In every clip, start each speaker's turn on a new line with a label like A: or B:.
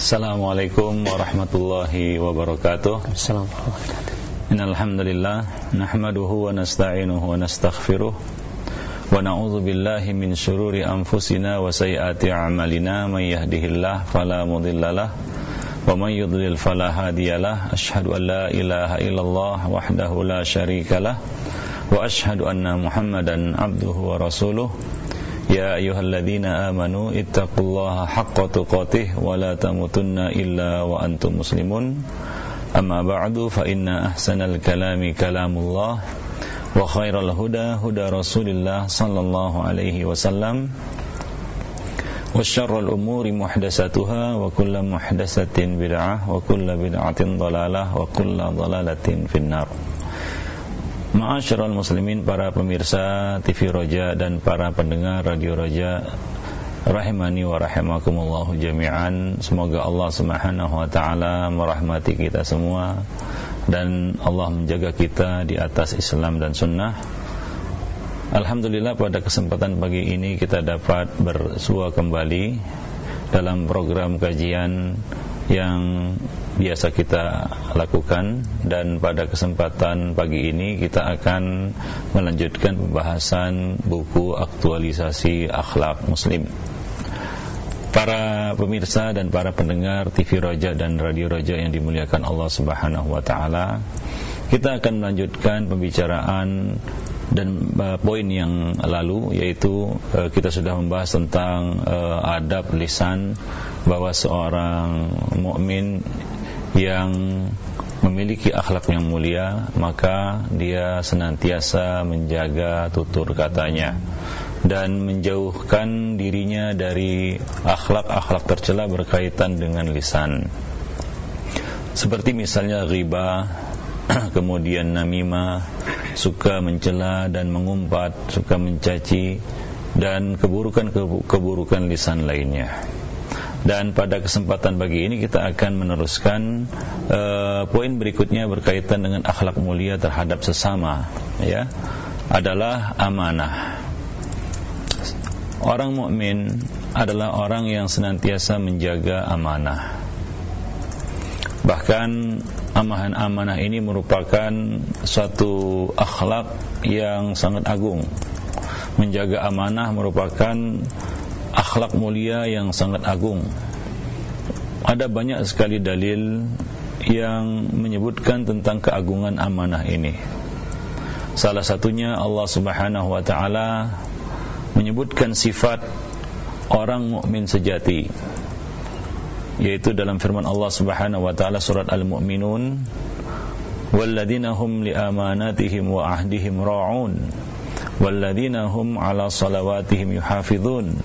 A: Assalamualaikum warahmatullahi wabarakatuh.
B: Assalamualaikum warahmatullahi wabarakatuh.
A: Innal hamdalillah nahmaduhu wa nasta'inuhu wa nastaghfiruh wa na'udzu billahi min shururi anfusina wa sayyiati a'malina may yahdihillahu fala mudhillalah wa may yudlil fala hadiyalah. Asyhadu an la ilaha illallah wahdahu la syarikalah wa asyhadu anna Muhammadan abduhu wa rasuluh. Ya ayyuhalladzina amanu ittaqullaha haqqa tuqatih wa la tamutunna illa wa antum muslimun. Amma ba'du fa inna ahsanal kalami kalamullah wa khairal huda huda Rasulillah sallallahu alaihi wasallam wa syarrul umuri muhdatsatuha wa kullu muhdatsatin bid'ah wa kullu bid'atin dhalalah wa kullu dhalalatin finnar. Ma'asyiral muslimin, para pemirsa TV Roja dan para pendengar Radio Roja rahimani wa rahimakumullahu jami'an. Semoga Allah Subhanahu wa taala merahmati kita semua dan Allah menjaga kita di atas Islam dan sunnah. Alhamdulillah, pada kesempatan pagi ini kita dapat bersua kembali dalam program kajian yang biasa kita lakukan, dan pada kesempatan pagi ini kita akan melanjutkan pembahasan buku aktualisasi akhlak muslim. Para pemirsa dan para pendengar TV Roja dan Radio Roja yang dimuliakan Allah Subhanahu wa taala, kita akan melanjutkan pembicaraan dan poin yang lalu, yaitu kita sudah membahas tentang adab lisan, bahwa seorang mukmin yang memiliki akhlak yang mulia maka dia senantiasa menjaga tutur katanya dan menjauhkan dirinya dari akhlak-akhlak tercela berkaitan dengan lisan, seperti misalnya ghibah, kemudian namimah, suka mencela dan mengumpat, suka mencaci, dan keburukan lisan lainnya. Dan pada kesempatan pagi ini kita akan meneruskan poin berikutnya berkaitan dengan akhlak mulia terhadap sesama, ya, adalah amanah. Orang mukmin adalah orang yang senantiasa menjaga amanah. Bahkan amanah ini merupakan suatu akhlak yang sangat agung. Menjaga amanah merupakan akhlak mulia yang sangat agung. Ada banyak sekali dalil yang menyebutkan tentang keagungan amanah ini. Salah satunya Allah Subhanahu wa taala menyebutkan sifat orang mukmin sejati, yaitu dalam firman Allah Subhanahu wa taala surat Al-Mu'minun, walladzina hum liamanatihim wa ahdihim ra'un walladzina hum 'ala salawatihim yuhafizun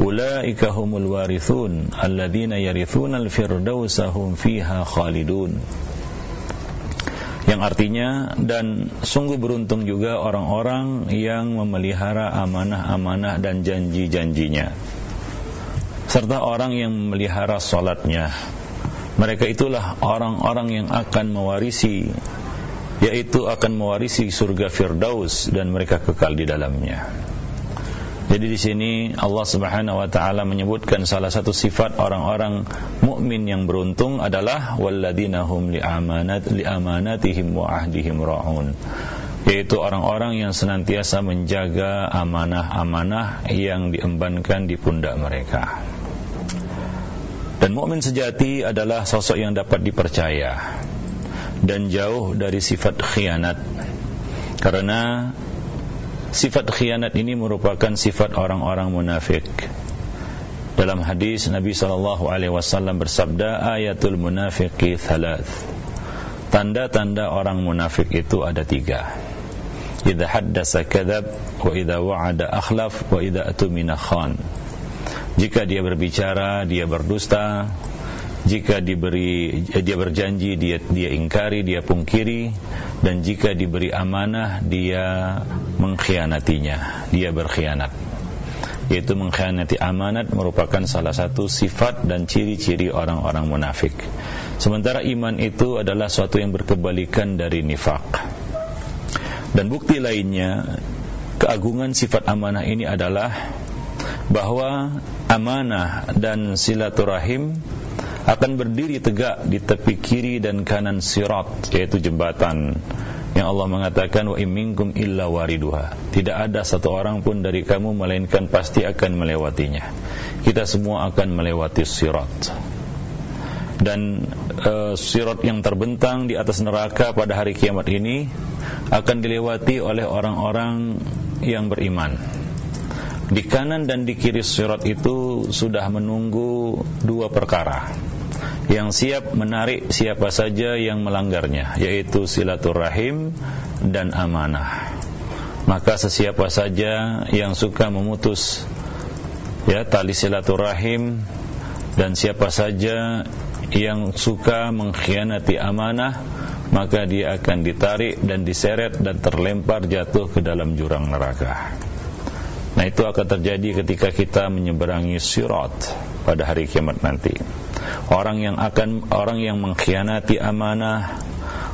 A: ulaika humul warithun alladzina yarithunal firdausa hum fiha khalidun. Yang artinya, dan sungguh beruntung juga orang-orang yang memelihara amanah-amanah dan janji-janjinya, serta orang yang memelihara salatnya. Mereka itulah orang-orang yang akan mewarisi, yaitu akan mewarisi surga Firdaus dan mereka kekal di dalamnya. Jadi di sini Allah Subhanahu wa taala menyebutkan salah satu sifat orang-orang mukmin yang beruntung adalah walladzina hum liamanatihim wa ahdihim ra'un, yaitu orang-orang yang senantiasa menjaga amanah-amanah yang diembankan di pundak mereka. Dan mukmin sejati adalah sosok yang dapat dipercaya dan jauh dari sifat khianat, karena sifat khianat ini merupakan sifat orang-orang munafik. Dalam hadis Nabi SAW bersabda, ayatul munafiqi thalath, tanda-tanda orang munafik itu ada 3. Idza haddasa kadzab wa idza wa'ada akhlaf wa idza atumina khan. Jika dia berbicara, dia berdusta. Jika dia berjanji, dia ingkari, dia pungkiri. Dan jika diberi amanah, dia mengkhianatinya, dia berkhianat. Yaitu mengkhianati amanat merupakan salah satu sifat dan ciri-ciri orang-orang munafik. Sementara iman itu adalah suatu yang berkebalikan dari nifaq. Dan bukti lainnya keagungan sifat amanah ini adalah bahwa amanah dan silaturahim akan berdiri tegak di tepi kiri dan kanan sirat, yaitu jembatan yang Allah mengatakan wa in minkum illa wariduha. Tidak ada satu orang pun dari kamu melainkan pasti akan melewatinya. Kita semua akan melewati sirat. Dan sirat yang terbentang di atas neraka pada hari kiamat ini akan dilewati oleh orang-orang yang beriman. Di kanan dan di kiri sirat itu sudah menunggu dua perkara yang siap menarik siapa saja yang melanggarnya, yaitu silaturahim dan amanah. Maka sesiapa saja yang suka memutus tali silaturahim, dan siapa saja yang suka mengkhianati amanah, maka dia akan ditarik dan diseret dan terlempar jatuh ke dalam jurang neraka. Nah, itu akan terjadi ketika kita menyeberangi sirat pada hari kiamat nanti. Orang yang mengkhianati amanah,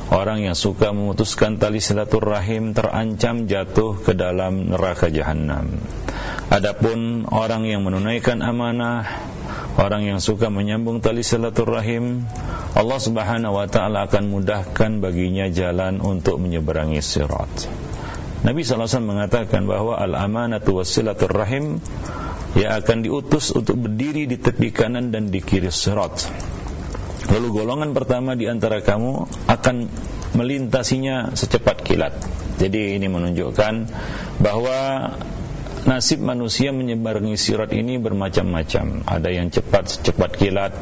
A: orang yang suka memutuskan tali silaturahim terancam jatuh ke dalam neraka jahanam. Adapun orang yang menunaikan amanah, orang yang suka menyambung tali silaturahim, Allah Subhanahu wa taala akan mudahkan baginya jalan untuk menyeberangi sirat. Nabi SAW mengatakan bahwa al-amanatu was-silaturrahim akan diutus untuk berdiri di tepi kanan dan di kiri sirat. Lalu golongan pertama di antara kamu akan melintasinya secepat kilat. Jadi ini menunjukkan bahwa nasib manusia menyeberangi sirat ini bermacam-macam. Ada yang secepat kilat,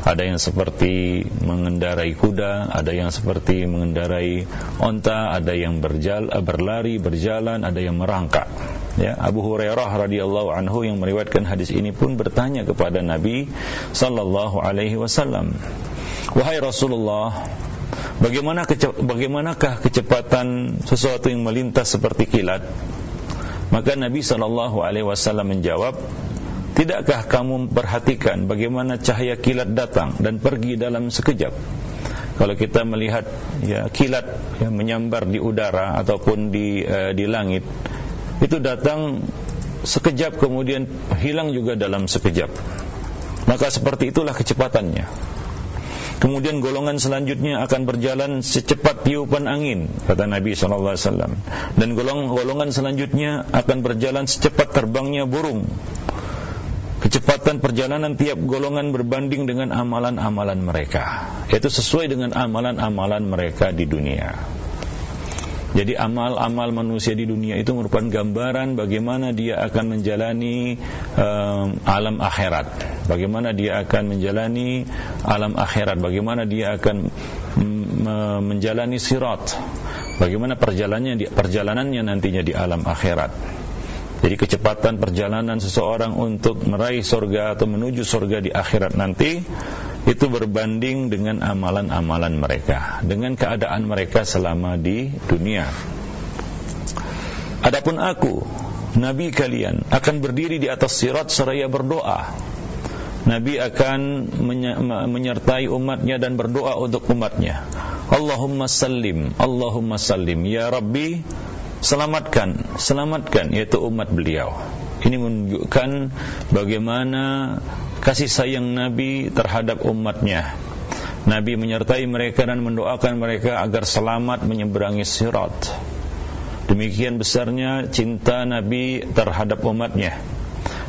A: ada yang seperti mengendarai kuda, ada yang seperti mengendarai onta, ada yang berlari, berjalan, ada yang merangkak. Abu Hurairah radhiyallahu anhu yang meriwayatkan hadis ini pun bertanya kepada Nabi sallallahu alaihi wasallam, "Wahai Rasulullah, bagaimanakah kecepatan sesuatu yang melintas seperti kilat?" Maka Nabi sallallahu alaihi wasallam menjawab, "Tidakkah kamu memperhatikan bagaimana cahaya kilat datang dan pergi dalam sekejap?" Kalau kita melihat kilat menyambar di udara ataupun di langit, itu datang sekejap kemudian hilang juga dalam sekejap. Maka seperti itulah kecepatannya. Kemudian golongan selanjutnya akan berjalan secepat tiupan angin, kata Nabi SAW. Dan golongan selanjutnya akan berjalan secepat terbangnya burung. Kecepatan perjalanan tiap golongan berbanding dengan amalan-amalan mereka, yaitu sesuai dengan amalan-amalan mereka di dunia. Jadi amal-amal manusia di dunia itu merupakan gambaran bagaimana dia akan menjalani alam akhirat, bagaimana dia akan menjalani alam akhirat, bagaimana dia akan menjalani sirat, bagaimana perjalanannya nantinya di alam akhirat. Jadi kecepatan perjalanan seseorang untuk meraih surga atau menuju surga di akhirat nanti itu berbanding dengan amalan-amalan mereka, dengan keadaan mereka selama di dunia. Adapun aku, Nabi kalian, akan berdiri di atas sirat seraya berdoa. Nabi akan menyertai umatnya dan berdoa untuk umatnya. Allahumma sallim, ya Rabbi, selamatkan, yaitu umat beliau. Ini menunjukkan bagaimana kasih sayang Nabi terhadap umatnya. Nabi menyertai mereka dan mendoakan mereka agar selamat menyeberangi sirat. Demikian besarnya cinta Nabi terhadap umatnya.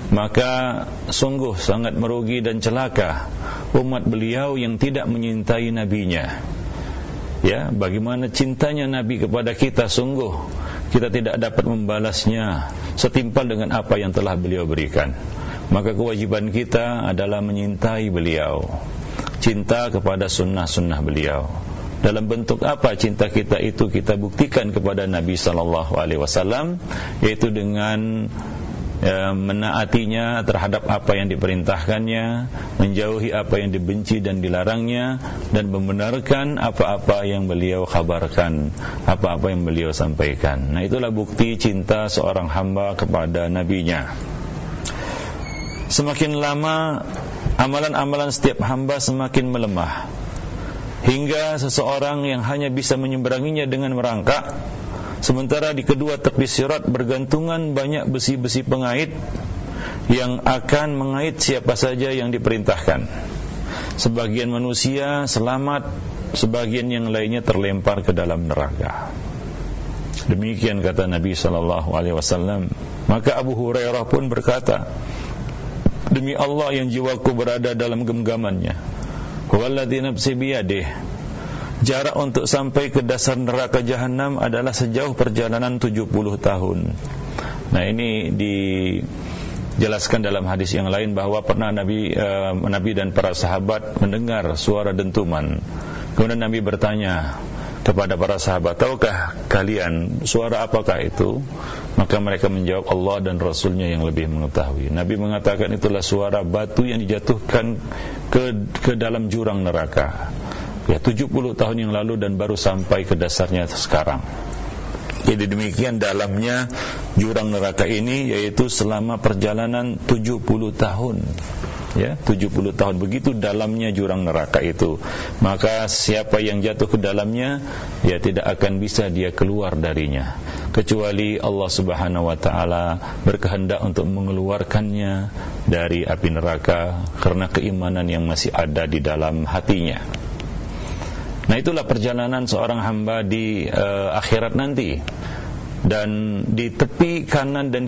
A: Maka sungguh sangat merugi dan celaka umat beliau yang tidak menyintai nabinya. Bagaimana cintanya Nabi kepada kita, sungguh kita tidak dapat membalasnya setimpal dengan apa yang telah beliau berikan. Maka kewajiban kita adalah menyintai beliau, cinta kepada sunnah-sunnah beliau. Dalam bentuk apa cinta kita itu kita buktikan kepada Nabi SAW, yaitu dengan menaatinya terhadap apa yang diperintahkannya, menjauhi apa yang dibenci dan dilarangnya, dan membenarkan apa-apa yang beliau kabarkan, apa-apa yang beliau sampaikan. Nah, itulah bukti cinta seorang hamba kepada nabinya. Semakin lama amalan-amalan setiap hamba semakin melemah, hingga seseorang yang hanya bisa menyeberanginya dengan merangkak, sementara di kedua tepi sirat bergantungan banyak besi-besi pengait yang akan mengait siapa saja yang diperintahkan. sebagian manusia selamat, sebagian yang lainnya terlempar ke dalam neraka. Demikian kata Nabi SAW. Maka Abu Hurairah pun berkata, demi Allah yang jiwaku berada dalam genggamannya, walladzi nafsi biyadih, jarak untuk sampai ke dasar neraka jahanam adalah sejauh perjalanan 70 tahun. Nah, ini dijelaskan dalam hadis yang lain bahwa pernah Nabi dan para sahabat mendengar suara dentuman. Kemudian Nabi bertanya kepada para sahabat, tahukah kalian suara apakah itu? Maka mereka menjawab, Allah dan Rasulnya yang lebih mengetahui. Nabi mengatakan itulah suara batu yang dijatuhkan ke dalam jurang neraka. Ya, 70 tahun yang lalu dan baru sampai ke dasarnya sekarang. Jadi demikian dalamnya jurang neraka ini, yaitu selama perjalanan 70 tahun. Ya, 70 tahun, begitu dalamnya jurang neraka itu. Maka siapa yang jatuh ke dalamnya, ya tidak akan bisa dia keluar darinya, kecuali Allah Subhanahu wa taala berkehendak untuk mengeluarkannya dari api neraka karena keimanan yang masih ada di dalam hatinya. Nah, itulah perjalanan seorang hamba di akhirat nanti. Dan di tepi kanan dan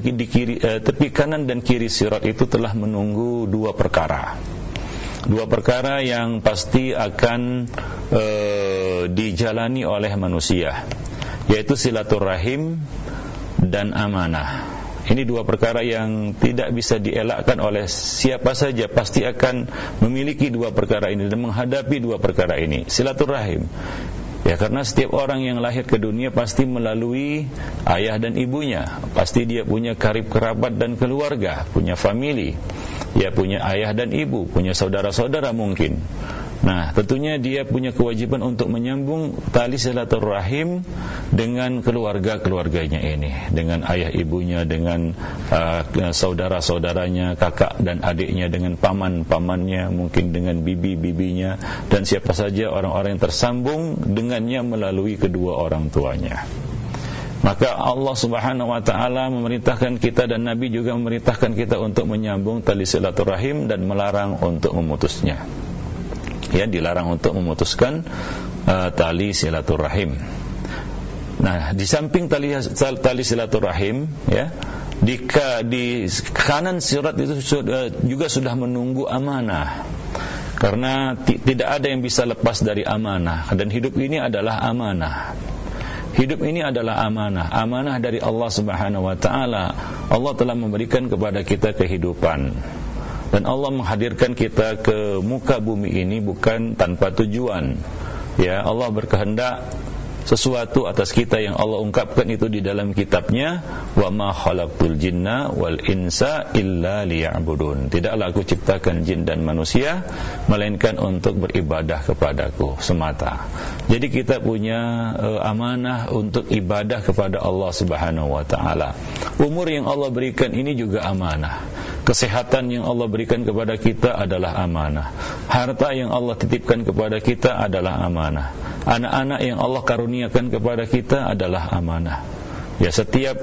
A: kiri sirat itu telah menunggu dua perkara yang pasti akan dijalani oleh manusia, yaitu silaturahim dan amanah. Ini dua perkara yang tidak bisa dielakkan oleh siapa saja, pasti akan memiliki dua perkara ini dan menghadapi dua perkara ini. Silaturahim, ya, karena setiap orang yang lahir ke dunia pasti melalui ayah dan ibunya. Pasti dia punya karib kerabat dan keluarga, punya famili. Ya, punya ayah dan ibu, punya saudara-saudara mungkin. Nah, tentunya dia punya kewajiban untuk menyambung tali silaturahim dengan keluarga-keluarganya ini, dengan ayah ibunya, dengan saudara-saudaranya, kakak dan adiknya, dengan paman-pamannya, mungkin dengan bibi-bibinya, dan siapa saja orang-orang yang tersambung dengannya melalui kedua orang tuanya. Maka Allah Subhanahu wa taala memerintahkan kita dan Nabi juga memerintahkan kita untuk menyambung tali silaturahim dan melarang untuk memutusnya. Ya, dilarang untuk memutuskan tali silaturahim. Nah, di samping tali silaturahim, ya, di kanan sirat itu juga sudah menunggu amanah. Karena tidak ada yang bisa lepas dari amanah, dan hidup ini adalah amanah. Hidup ini adalah amanah, amanah dari Allah Subhanahu wa taala. Allah telah memberikan kepada kita kehidupan. Dan Allah menghadirkan kita ke muka bumi ini bukan tanpa tujuan. Ya, Allah berkehendak sesuatu atas kita yang Allah ungkapkan itu di dalam kitabnya, wa ma khalaqtul jinna wal insa illa liya'budun. Tidaklah aku ciptakan jin dan manusia melainkan untuk beribadah kepadaku semata. Jadi kita punya amanah untuk ibadah kepada Allah Subhanahu wa taala. Umur yang Allah berikan ini juga amanah. Kesehatan yang Allah berikan kepada kita adalah amanah. Harta yang Allah titipkan kepada kita adalah amanah. Anak-anak yang Allah karuniakan kepada kita adalah amanah. Ya, setiap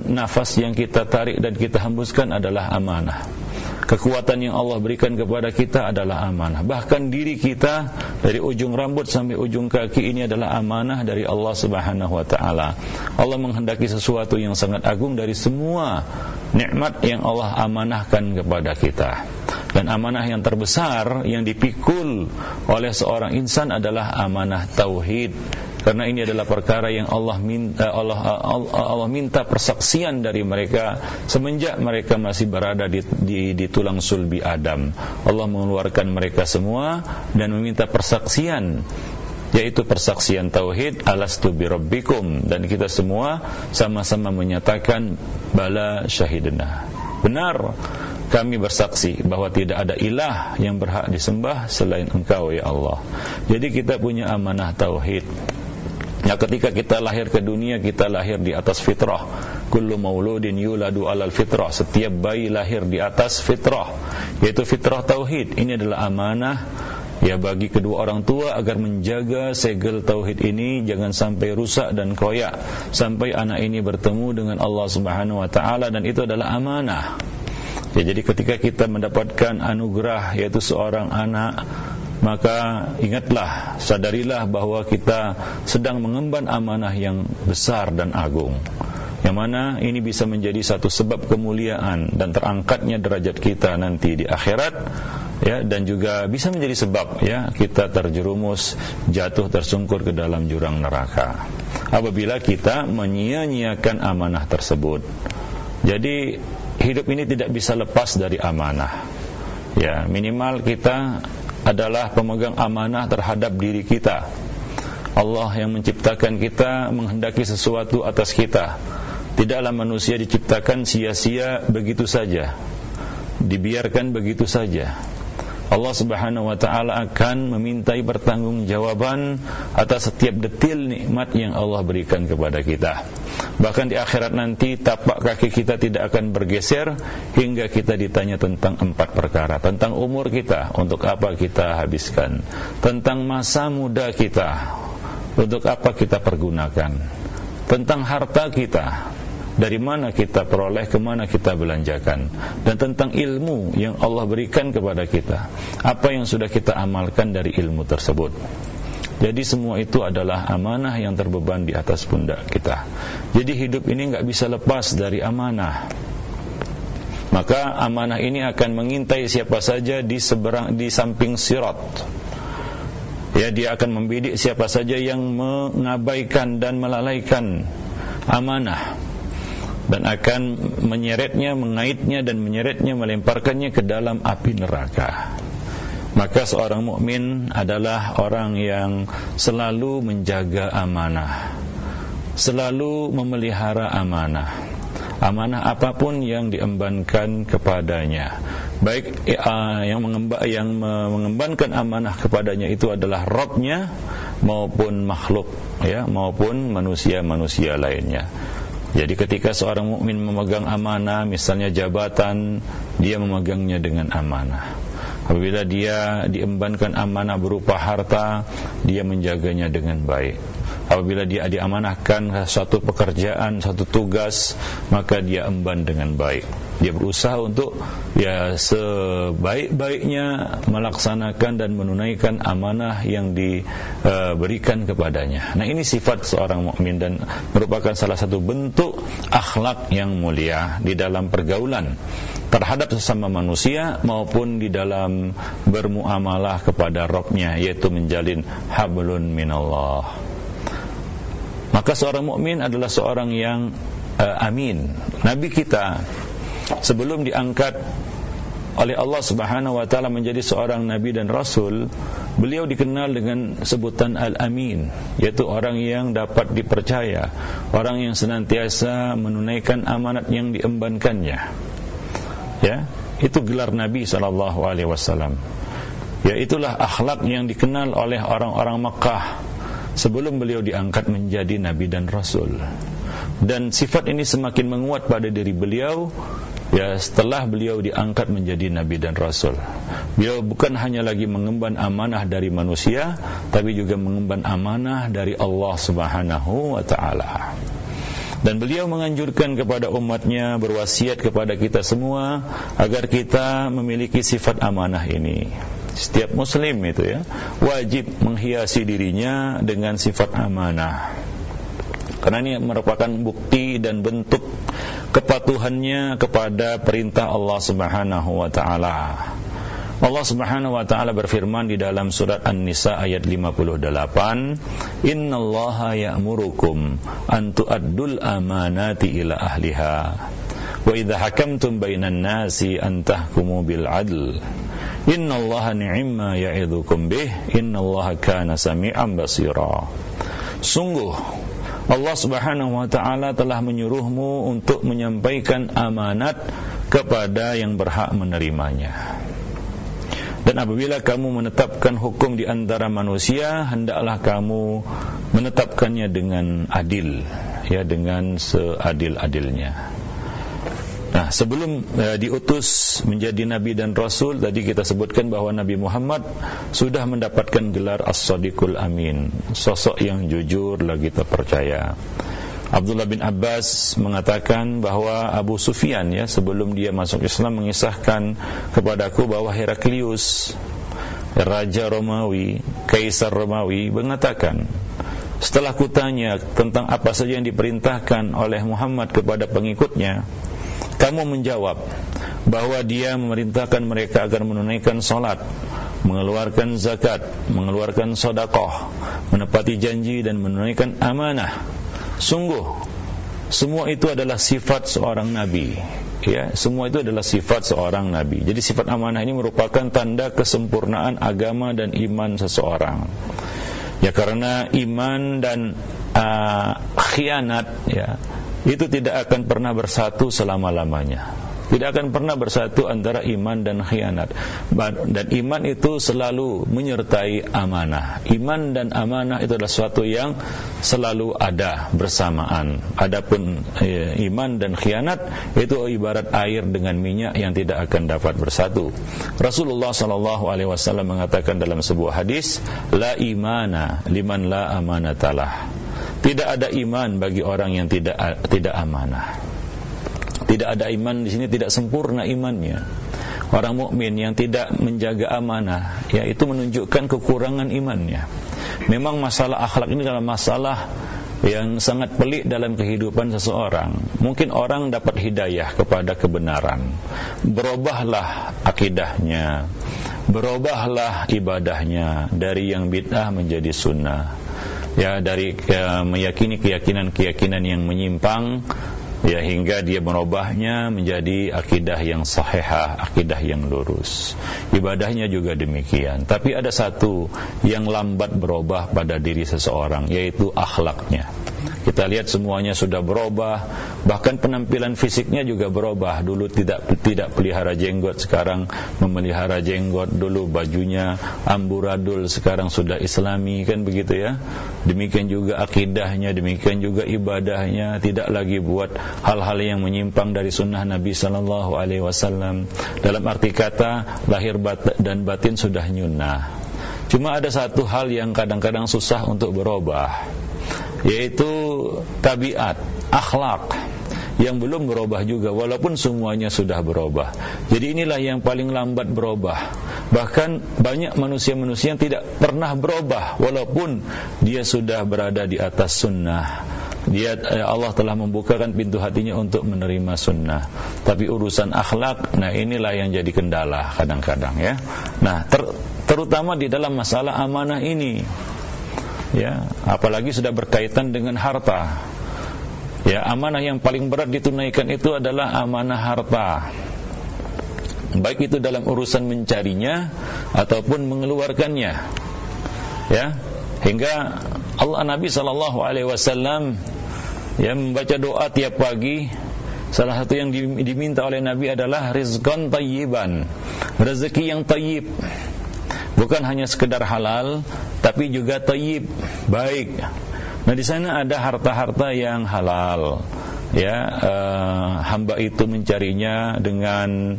A: nafas yang kita tarik dan kita hembuskan adalah amanah. Kekuatan yang Allah berikan kepada kita adalah amanah. Bahkan diri kita dari ujung rambut sampai ujung kaki ini adalah amanah dari Allah Subhanahu wa taala. Allah menghendaki sesuatu yang sangat agung dari semua nikmat yang Allah amanahkan kepada kita. Dan amanah yang terbesar yang dipikul oleh seorang insan adalah amanah tauhid. Karena ini adalah perkara yang Allah minta persaksian dari mereka semenjak mereka masih berada di tulang sulbi Adam. Allah mengeluarkan mereka semua dan meminta persaksian, yaitu persaksian tauhid, alastu birabbikum, dan kita semua sama-sama menyatakan bala syahidna, benar kami bersaksi bahwa tidak ada ilah yang berhak disembah selain Engkau ya Allah. Jadi kita punya amanah tauhid. Ya, ketika kita lahir ke dunia, kita lahir di atas fitrah. Kullu mauludin yuladu alal fitrah. Setiap bayi lahir di atas fitrah, yaitu fitrah tauhid. Ini adalah amanah, ya, bagi kedua orang tua agar menjaga segel tauhid ini jangan sampai rusak dan koyak sampai anak ini bertemu dengan Allah Subhanahu wa taala, dan itu adalah amanah. Ya, jadi ketika kita mendapatkan anugerah yaitu seorang anak, maka ingatlah, sadarilah bahwa kita sedang mengemban amanah yang besar dan agung, yang mana ini bisa menjadi satu sebab kemuliaan dan terangkatnya derajat kita nanti di akhirat, ya, dan juga bisa menjadi sebab, ya, kita terjerumus, jatuh tersungkur ke dalam jurang neraka apabila kita menyia-nyiakan amanah tersebut. Jadi hidup ini tidak bisa lepas dari amanah. Ya, minimal kita adalah pemegang amanah terhadap diri kita. Allah yang menciptakan kita menghendaki sesuatu atas kita. Tidaklah manusia diciptakan sia-sia begitu saja, dibiarkan begitu saja. Allah Subhanahu wa ta'ala akan memintai pertanggungjawaban atas setiap detil nikmat yang Allah berikan kepada kita. Bahkan di akhirat nanti tapak kaki kita tidak akan bergeser hingga kita ditanya tentang 4 perkara. Tentang umur kita, untuk apa kita habiskan. Tentang masa muda kita, untuk apa kita pergunakan. Tentang harta kita, dari mana kita peroleh, kemana kita belanjakan. Dan tentang ilmu yang Allah berikan kepada kita, apa yang sudah kita amalkan dari ilmu tersebut. Jadi semua itu adalah amanah yang terbeban di atas pundak kita. Jadi hidup ini enggak bisa lepas dari amanah. Maka amanah ini akan mengintai siapa saja di samping sirat. Ya, dia akan membidik siapa saja yang mengabaikan dan melalaikan amanah, dan akan menyeretnya, mengaitnya dan menyeretnya, melemparkannya ke dalam api neraka. Maka seorang mukmin adalah orang yang selalu menjaga amanah, selalu memelihara amanah. Amanah apapun yang diembankan kepadanya, baik yang mengembankan amanah kepadanya itu adalah Rabbnya maupun makhluk, ya, maupun manusia-manusia lainnya. Jadi ketika seorang mukmin memegang amanah, misalnya jabatan, dia memegangnya dengan amanah. Apabila dia diembankan amanah berupa harta, dia menjaganya dengan baik. Apabila dia diamanahkan suatu pekerjaan, suatu tugas, maka dia emban dengan baik. Dia berusaha untuk, ya, sebaik-baiknya melaksanakan dan menunaikan amanah yang diberikan kepadanya. Nah, ini sifat seorang mukmin dan merupakan salah satu bentuk akhlak yang mulia di dalam pergaulan terhadap sesama manusia maupun di dalam bermuamalah kepada Rabbnya, yaitu menjalin hablun minallah. Maka seorang mukmin adalah seorang yang amin. Nabi kita sebelum diangkat oleh Allah Subhanahu wa ta'ala menjadi seorang nabi dan rasul, beliau dikenal dengan sebutan Al-Amin, yaitu orang yang dapat dipercaya, orang yang senantiasa menunaikan amanat yang diembankannya. Ya, itu gelar Nabi SAW. Ya, itulah akhlak yang dikenal oleh orang-orang Makkah sebelum beliau diangkat menjadi nabi dan rasul. Dan sifat ini semakin menguat pada diri beliau, ya, setelah beliau diangkat menjadi nabi dan rasul. Beliau bukan hanya lagi mengemban amanah dari manusia, tapi juga mengemban amanah dari Allah Subhanahu wa ta'ala. Dan beliau menganjurkan kepada umatnya, berwasiat kepada kita semua agar kita memiliki sifat amanah ini. Setiap muslim itu, ya, wajib menghiasi dirinya dengan sifat amanah, karena ini merupakan bukti dan bentuk kepatuhannya kepada perintah Allah Subhanahu wa ta'ala. Allah Subhanahu wa ta'ala berfirman di dalam surat An-Nisa ayat 58, "Innallaha ya'murukum an tu'addul amanati ila ahliha wa idza hakamtum bainan nasi an tahkumu bil 'adl. Innallaha ni'ma ya'idzukum bih, innallaha kana sami'an basira." Sungguh Allah Subhanahu wa ta'ala telah menyuruhmu untuk menyampaikan amanat kepada yang berhak menerimanya. Dan apabila kamu menetapkan hukum di antara manusia, hendaklah kamu menetapkannya dengan adil, ya, dengan seadil-adilnya. Nah, sebelum diutus menjadi nabi dan rasul, tadi kita sebutkan bahwa Nabi Muhammad sudah mendapatkan gelar As-Sadiqul Amin, sosok yang jujur lagi terpercaya. Abdullah bin Abbas mengatakan bahwa Abu Sufyan ya sebelum dia masuk Islam mengisahkan kepadaku bahwa Heraklius, Raja Romawi, Kaisar Romawi mengatakan, setelah kutanya tentang apa saja yang diperintahkan oleh Muhammad kepada pengikutnya, kamu menjawab bahwa dia memerintahkan mereka agar menunaikan salat, mengeluarkan zakat, mengeluarkan sedekah, menepati janji dan menunaikan amanah. Sungguh semua itu adalah sifat seorang nabi. Ya, semua itu adalah sifat seorang nabi. Jadi sifat amanah ini merupakan tanda kesempurnaan agama dan iman seseorang. Ya, karena iman dan khianat ya, itu tidak akan pernah bersatu selama-lamanya. Tidak akan pernah bersatu antara iman dan khianat. Dan iman itu selalu menyertai amanah. Iman dan amanah itu adalah sesuatu yang selalu ada bersamaan. Adapun iman dan khianat itu ibarat air dengan minyak yang tidak akan dapat bersatu. Rasulullah SAW mengatakan dalam sebuah hadis, la imana liman la amanatalah. Tidak ada iman bagi orang yang tidak amanah. Tidak ada iman di sini, tidak sempurna imannya. Orang mukmin yang tidak menjaga amanah, ya itu menunjukkan kekurangan imannya. Memang masalah akhlak ini adalah masalah yang sangat pelik dalam kehidupan seseorang. Mungkin orang dapat hidayah kepada kebenaran, berubahlah akidahnya, berubahlah ibadahnya dari yang bid'ah menjadi sunnah. Ya, dari meyakini keyakinan yang menyimpang, ya hingga dia merubahnya menjadi akidah yang sahihah, akidah yang lurus. Ibadahnya juga demikian. Tapi ada satu yang lambat berubah pada diri seseorang, yaitu akhlaknya. Kita lihat semuanya sudah berubah, bahkan penampilan fisiknya juga berubah. Dulu tidak pelihara jenggot, sekarang memelihara jenggot. Dulu bajunya amburadul, sekarang sudah islami, kan begitu ya. Demikian juga akidahnya, demikian juga ibadahnya, tidak lagi buat hal-hal yang menyimpang dari sunnah Nabi sallallahu alaihi wasallam. Dalam arti kata lahir dan batin sudah nyunnah. Cuma ada satu hal yang kadang-kadang susah untuk berubah, yaitu tabiat, akhlak yang belum berubah juga, walaupun semuanya sudah berubah. Jadi inilah yang paling lambat berubah. Bahkan banyak manusia-manusia yang tidak pernah berubah, walaupun dia sudah berada di atas sunnah. Allah telah membukakan pintu hatinya untuk menerima sunnah. Tapi urusan akhlak, nah inilah yang jadi kendala kadang-kadang ya. Nah, terutama di dalam masalah amanah ini. Ya, apalagi sudah berkaitan dengan harta. Ya, amanah yang paling berat ditunaikan itu adalah amanah harta. Baik itu dalam urusan mencarinya ataupun mengeluarkannya. Ya, hingga Nabi sallallahu alaihi wasallam ya membaca doa tiap pagi. Salah satu yang diminta oleh Nabi adalah rizqan tayyiban, rezeki yang tayyib. Bukan hanya sekedar halal, tapi juga tayyib, baik. Nah, di sana ada harta-harta yang halal. Ya, hamba itu mencarinya dengan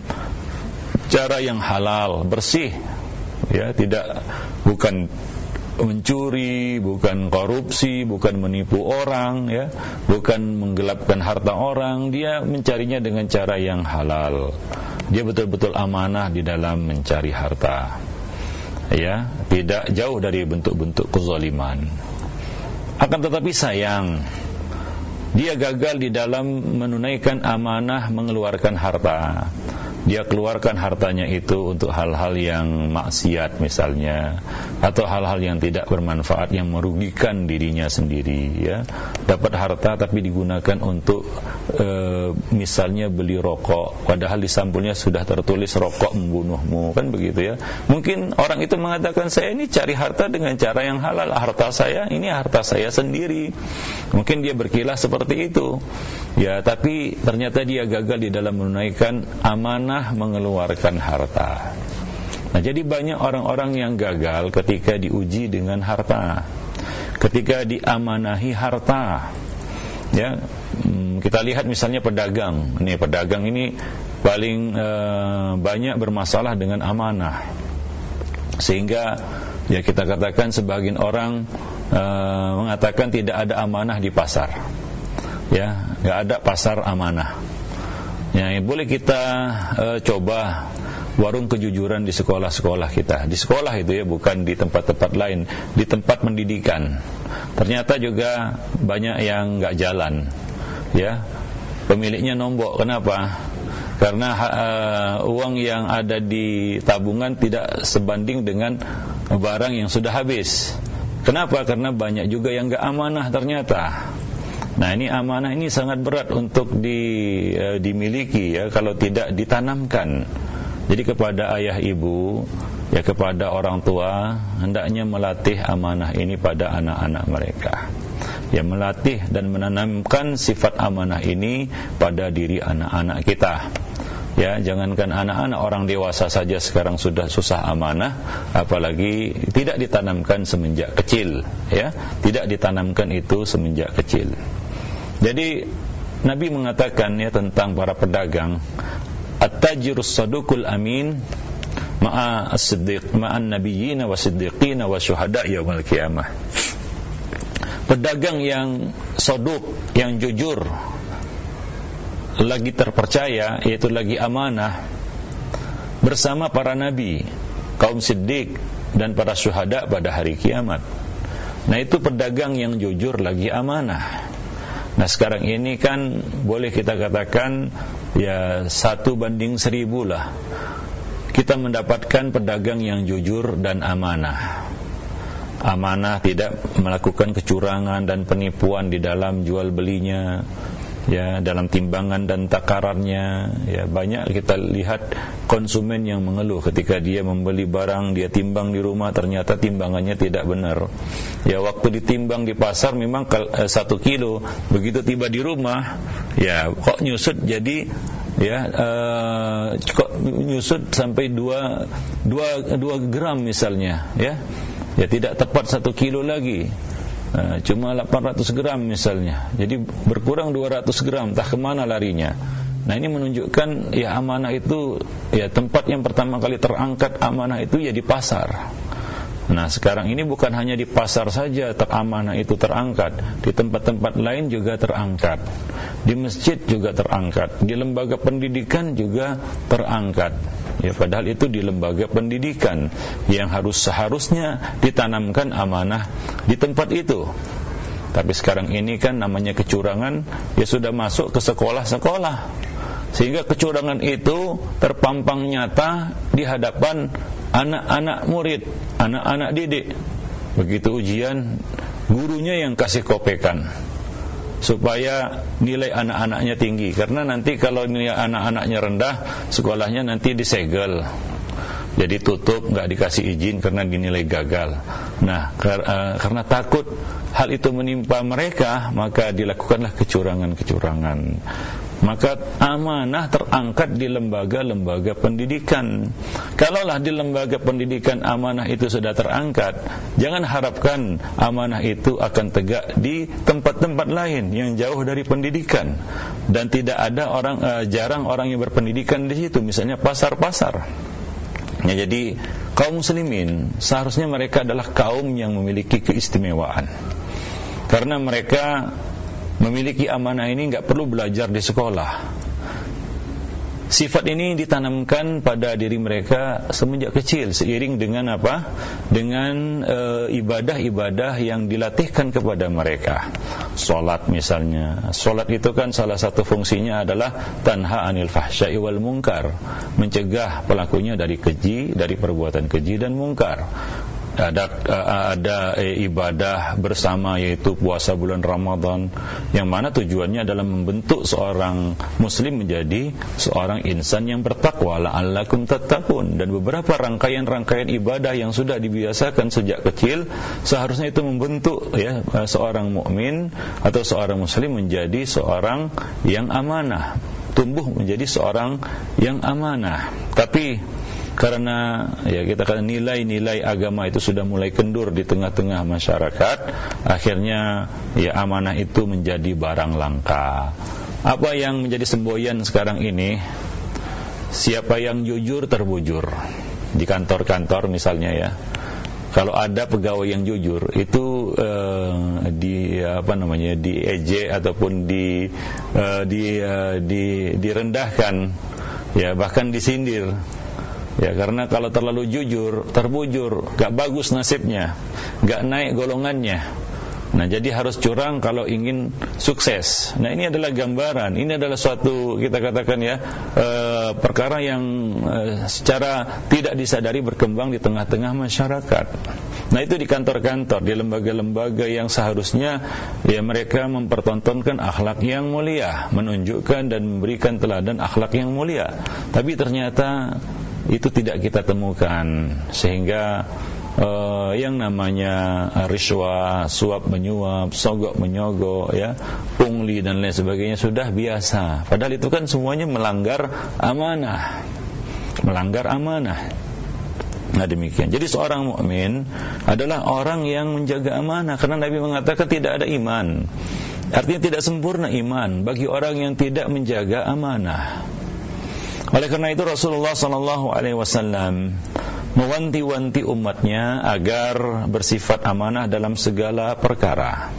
A: cara yang halal, bersih. Ya, bukan mencuri, bukan korupsi, bukan menipu orang, ya, bukan menggelapkan harta orang. Dia mencarinya dengan cara yang halal. Dia betul-betul amanah di dalam mencari harta. Ya, tidak jauh dari bentuk-bentuk kezaliman. Akan tetapi sayang, dia gagal di dalam menunaikan amanah mengeluarkan harta. Dia keluarkan hartanya itu untuk hal-hal yang maksiat misalnya, atau hal-hal yang tidak bermanfaat, yang merugikan dirinya sendiri. Ya, dapat harta tapi digunakan untuk misalnya beli rokok, padahal di sampulnya sudah tertulis rokok membunuhmu, kan begitu ya. Mungkin orang itu mengatakan, saya ini cari harta dengan cara yang halal, harta saya ini harta saya sendiri. Mungkin dia berkilah seperti itu. Ya, tapi ternyata dia gagal di dalam menunaikan amanah mengeluarkan harta. Nah, jadi banyak orang-orang yang gagal ketika diuji dengan harta, ketika diamanahi harta. Ya, kita lihat misalnya pedagang. Pedagang ini paling banyak bermasalah dengan amanah. Sehingga ya kita katakan sebagian orang mengatakan tidak ada amanah di pasar. Ya, nggak ada pasar amanah. Ya, boleh kita coba warung kejujuran di sekolah-sekolah kita. Di sekolah itu ya, bukan di tempat-tempat lain, di tempat pendidikan. Ternyata juga banyak yang nggak jalan. Ya, pemiliknya nombok. Kenapa? Karena uang yang ada di tabungan tidak sebanding dengan barang yang sudah habis. Kenapa? Karena banyak juga yang nggak amanah ternyata. Nah, ini amanah ini sangat berat untuk dimiliki ya, kalau tidak ditanamkan. Jadi kepada ayah ibu, ya kepada orang tua, hendaknya melatih amanah ini pada anak-anak mereka. Ya, melatih dan menanamkan sifat amanah ini pada diri anak-anak kita. Ya, jangankan anak-anak, orang dewasa saja sekarang sudah susah amanah, apalagi tidak ditanamkan semenjak kecil, ya. Tidak ditanamkan itu semenjak kecil. Jadi Nabi mengatakan ya tentang para pedagang, at-tajirus saduqul amin ma'a as-siddiq ma'an nabiyyin wa siddiqin wa syuhada yaumil qiyamah. Pedagang yang saduq, yang jujur, lagi terpercaya, yaitu lagi amanah, bersama para nabi, kaum siddiq dan para syuhada pada hari kiamat. Nah, itu pedagang yang jujur lagi amanah. Nah, sekarang ini kan boleh kita katakan ya 1:1000 lah kita mendapatkan pedagang yang jujur dan amanah. Amanah, tidak melakukan kecurangan dan penipuan di dalam jual belinya, ya, dalam timbangan dan takarannya. Ya, banyak kita lihat konsumen yang mengeluh ketika dia membeli barang, dia timbang di rumah, ternyata timbangannya tidak benar. Ya, waktu ditimbang di pasar memang 1 kilo, begitu tiba di rumah, ya kok nyusut jadi kok nyusut sampai 2 gram misalnya, ya tidak tepat 1 kilo lagi. Cuma 800 gram misalnya, jadi berkurang 200 gram, entah kemana larinya. Nah, ini menunjukkan ya amanah itu, ya tempat yang pertama kali terangkat amanah itu ya di pasar. Nah, sekarang ini bukan hanya di pasar saja amanah itu terangkat, di tempat-tempat lain juga terangkat, di masjid juga terangkat, di lembaga pendidikan juga terangkat. Ya, padahal itu di lembaga pendidikan yang seharusnya ditanamkan amanah di tempat itu. Tapi sekarang ini kan namanya kecurangan ya sudah masuk ke sekolah-sekolah, sehingga kecurangan itu terpampang nyata di hadapan anak-anak murid, anak-anak didik. Begitu ujian, gurunya yang kasih kopekan supaya nilai anak-anaknya tinggi, karena nanti kalau nilai anak-anaknya rendah, sekolahnya nanti disegel, jadi tutup, nggak dikasih izin karena dinilai gagal. Nah, karena takut hal itu menimpa mereka, maka dilakukanlah kecurangan-kecurangan. Maka amanah terangkat di lembaga-lembaga pendidikan. Kalaulah di lembaga pendidikan amanah itu sudah terangkat, jangan harapkan amanah itu akan tegak di tempat-tempat lain yang jauh dari pendidikan, dan tidak ada jarang orang yang berpendidikan di situ, misalnya pasar-pasar. Ya, jadi kaum muslimin seharusnya mereka adalah kaum yang memiliki keistimewaan, karena mereka memiliki amanah ini nggak perlu belajar di sekolah. Sifat ini ditanamkan pada diri mereka semenjak kecil, seiring dengan apa? Dengan ibadah-ibadah yang dilatihkan kepada mereka. Salat misalnya. Salat itu kan salah satu fungsinya adalah tanha anil fahsya'i wal munkar, mencegah pelakunya dari keji, dari perbuatan keji dan mungkar. Ada ibadah bersama, yaitu puasa bulan Ramadan, yang mana tujuannya adalah membentuk seorang muslim menjadi seorang insan yang bertakwa, la'allakum tattaqun. Dan beberapa rangkaian-rangkaian ibadah yang sudah dibiasakan sejak kecil seharusnya itu membentuk ya seorang mukmin atau seorang muslim menjadi seorang yang amanah, tumbuh menjadi seorang yang amanah. Tapi karena ya kita katakan nilai-nilai agama itu sudah mulai kendur di tengah-tengah masyarakat, akhirnya ya amanah itu menjadi barang langka. Apa yang menjadi semboyan sekarang ini? Siapa yang jujur terbujur. Di kantor-kantor misalnya ya, kalau ada pegawai yang jujur itu diejek ataupun direndahkan, ya bahkan disindir. Ya, karena kalau terlalu jujur, terbujur, gak bagus nasibnya, gak naik golongannya. Nah, jadi harus curang kalau ingin sukses. Nah, ini adalah gambaran, ini adalah suatu, kita katakan ya, perkara yang secara tidak disadari berkembang di tengah-tengah masyarakat. Nah, itu di kantor-kantor, di lembaga-lembaga yang seharusnya ya mereka mempertontonkan akhlak yang mulia, menunjukkan dan memberikan teladan akhlak yang mulia. Tapi ternyata itu tidak kita temukan, sehingga yang namanya riswah, suap menyuap, sogok menyogok, ya, pungli dan lain sebagainya sudah biasa. Padahal itu kan semuanya melanggar amanah. Nah, demikian. Jadi seorang mukmin adalah orang yang menjaga amanah, karena Nabi mengatakan tidak ada iman. Artinya tidak sempurna iman bagi orang yang tidak menjaga amanah. Oleh karena itu Rasulullah SAW mewanti-wanti umatnya agar bersifat amanah dalam segala perkara.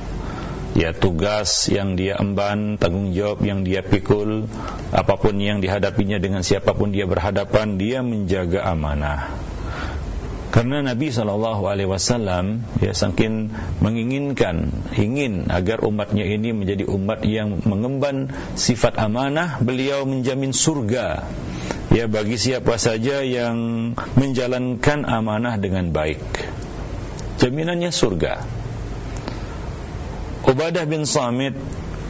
A: Ya, tugas yang dia emban, tanggung jawab yang dia pikul, apapun yang dihadapinya dengan siapapun dia berhadapan, dia menjaga amanah. Karena Nabi SAW ya saking ingin agar umatnya ini menjadi umat yang mengemban sifat amanah, beliau menjamin surga ya bagi siapa saja yang menjalankan amanah dengan baik. Jaminannya surga. Ubadah bin Samit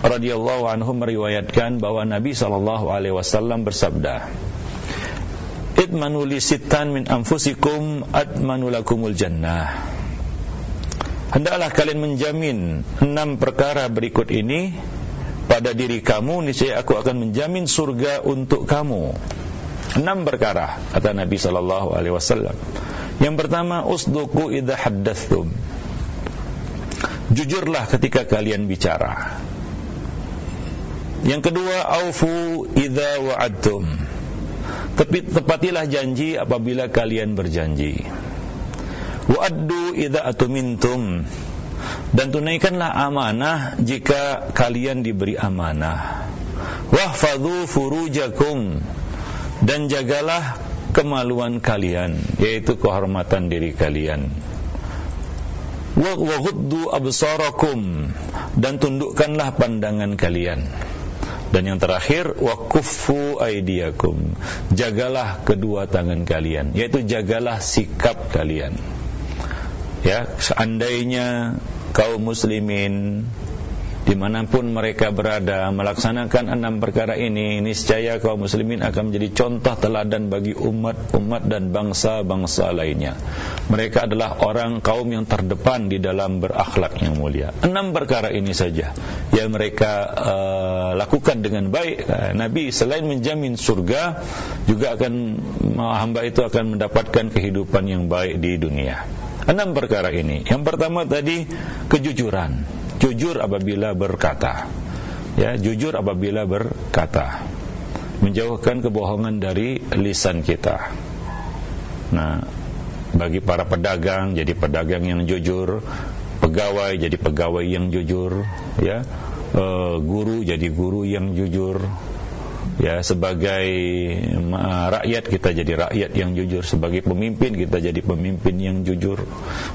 A: radhiyallahu anhu meriwayatkan bahwa Nabi SAW bersabda, "Idmanu li sittan min anfusikum admanu lakumul jannah." Hendaklah kalian menjamin 6 perkara berikut ini pada diri kamu, niscaya aku akan menjamin surga untuk kamu. 6 perkara kata Nabi SAW. Yang pertama, usduqu idza haddatstum. Jujurlah ketika kalian bicara. Yang kedua, aufu idza wa'adtum. Tepatilah janji apabila kalian berjanji. Wa'addu idza atumintum. Dan tunaikanlah amanah jika kalian diberi amanah. Wahfadhu furujakum. Dan jagalah kemaluan kalian, yaitu kehormatan diri kalian. Wa ghuddu absarakum. Dan tundukkanlah pandangan kalian. Dan yang terakhir, wa kuffu aydiyakum. Jagalah kedua tangan kalian, yaitu jagalah sikap kalian. Ya, seandainya kaum muslimin dimanapun mereka berada melaksanakan 6 perkara ini, niscaya kaum muslimin akan menjadi contoh teladan bagi umat-umat dan bangsa-bangsa lainnya. Mereka adalah kaum yang terdepan di dalam berakhlak yang mulia. 6 perkara ini saja yang mereka lakukan dengan baik. Nabi selain menjamin surga, juga hamba itu akan mendapatkan kehidupan yang baik di dunia. 6 perkara ini. Yang pertama tadi, kejujuran. Jujur apabila berkata. Ya, jujur apabila berkata. Menjauhkan kebohongan dari lisan kita. Nah, bagi para pedagang, jadi pedagang yang jujur. Pegawai, jadi pegawai yang jujur. Ya, guru, jadi guru yang jujur. Ya, sebagai rakyat kita jadi rakyat yang jujur, sebagai pemimpin kita jadi pemimpin yang jujur.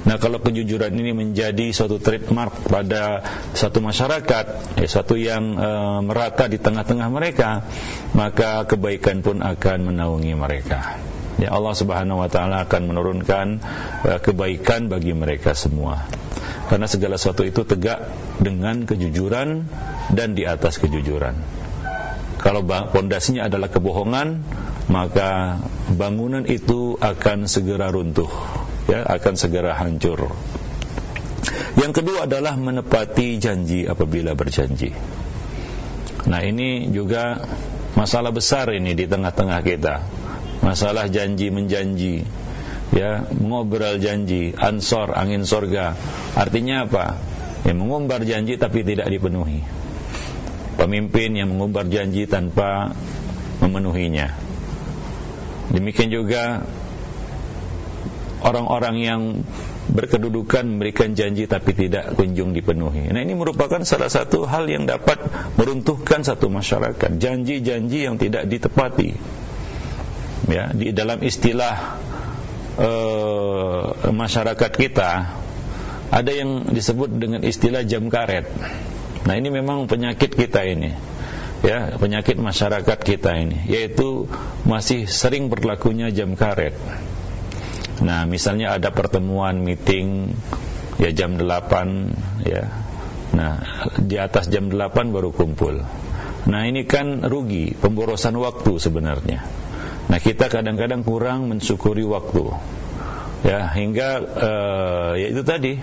A: Nah, kalau kejujuran ini menjadi suatu trademark pada satu masyarakat, suatu yang merata di tengah-tengah mereka, maka kebaikan pun akan menaungi mereka. Ya, Allah Subhanahu wa taala akan menurunkan kebaikan bagi mereka semua. Karena segala sesuatu itu tegak dengan kejujuran dan di atas kejujuran. Kalau pondasinya adalah kebohongan, maka bangunan itu akan segera runtuh, ya, akan segera hancur. Yang kedua adalah menepati janji apabila berjanji. Nah, ini juga masalah besar ini di tengah-tengah kita. Masalah janji menjanji, ya, ngobrol janji, ansor, angin sorga. Artinya apa? Ya, mengumbar janji tapi tidak dipenuhi. Pemimpin yang mengumbar janji tanpa memenuhinya. Demikian juga orang-orang yang berkedudukan memberikan janji tapi tidak kunjung dipenuhi. Nah, ini merupakan salah satu hal yang dapat meruntuhkan satu masyarakat, janji-janji yang tidak ditepati. Ya, di dalam istilah masyarakat kita ada yang disebut dengan istilah jam karet. Nah, ini memang penyakit kita ini, ya, penyakit masyarakat kita ini, yaitu masih sering berlakunya jam karet. Nah, misalnya ada pertemuan meeting ya jam 8 ya. Nah, di atas jam 8 baru kumpul. Nah, ini kan rugi, pemborosan waktu sebenarnya. Nah, kita kadang-kadang kurang mensyukuri waktu. Ya, hingga ya itu tadi,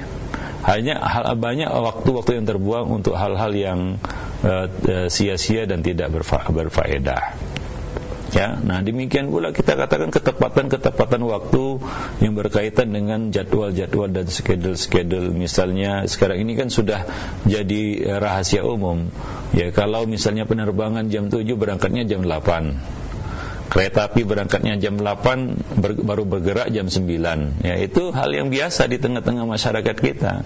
A: hanya banyak waktu-waktu yang terbuang untuk hal-hal yang sia-sia dan tidak berfaedah. Ya, nah demikian pula kita katakan ketepatan waktu yang berkaitan dengan jadwal-jadwal dan schedule. Misalnya sekarang ini kan sudah jadi rahasia umum. Ya, kalau misalnya penerbangan jam 7 berangkatnya jam 8. Kereta api berangkatnya jam 8 baru bergerak jam 9. Ya, itu hal yang biasa di tengah-tengah masyarakat kita.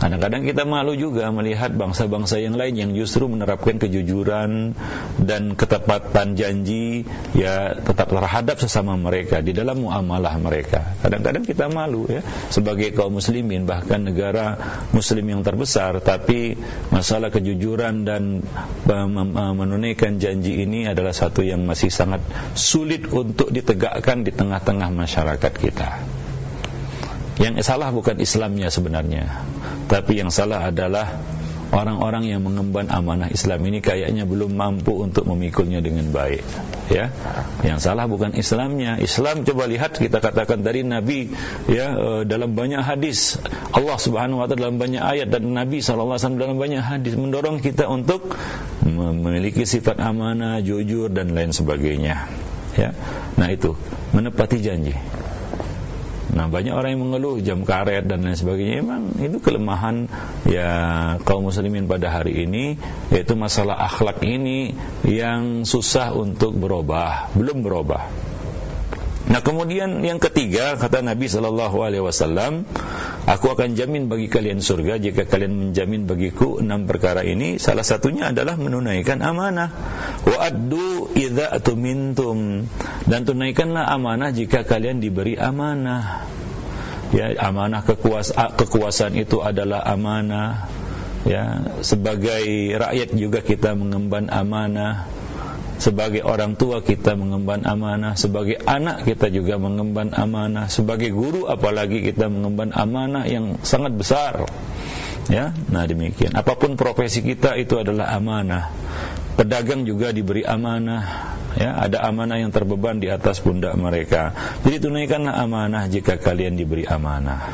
A: Kadang-kadang kita malu juga melihat bangsa-bangsa yang lain yang justru menerapkan kejujuran dan ketepatan janji ya tetap terhadap sesama mereka di dalam muamalah mereka. Kadang-kadang kita malu ya sebagai kaum muslimin, bahkan negara muslim yang terbesar, tapi masalah kejujuran dan menunaikan janji ini adalah satu yang masih sangat sulit untuk ditegakkan di tengah-tengah masyarakat kita. Yang salah bukan Islamnya sebenarnya, tapi yang salah adalah orang-orang yang mengemban amanah Islam ini kayaknya belum mampu untuk memikulnya dengan baik. Ya, yang salah bukan Islamnya. Islam, coba lihat, kita katakan dari Nabi ya, dalam banyak hadis Allah Subhanahu wa taala, dalam banyak ayat, dan Nabi sallallahu alaihi wasallam dalam banyak hadis mendorong kita untuk memiliki sifat amanah, jujur dan lain sebagainya. Ya, nah itu menepati janji. Nah, banyak orang yang mengeluh jam karet dan lain sebagainya. Memang itu kelemahan ya kaum muslimin pada hari ini, yaitu masalah akhlak ini yang susah untuk berubah, belum berubah. Nah, kemudian yang ketiga, kata Nabi sallallahu alaihi wasallam, aku akan jamin bagi kalian surga jika kalian menjamin bagiku 6 perkara ini. Salah satunya adalah menunaikan amanah. Wa addu idza atumintum, dan tunaikanlah amanah jika kalian diberi amanah. Ya, amanah kekuasaan itu adalah amanah. Ya, sebagai rakyat juga kita mengemban amanah. Sebagai orang tua kita mengemban amanah, sebagai anak kita juga mengemban amanah, sebagai guru apalagi kita mengemban amanah yang sangat besar. Ya, nah demikian. Apapun profesi kita itu adalah amanah. Pedagang juga diberi amanah. Ya, ada amanah yang terbeban di atas pundak mereka. Jadi tunaikanlah amanah jika kalian diberi amanah.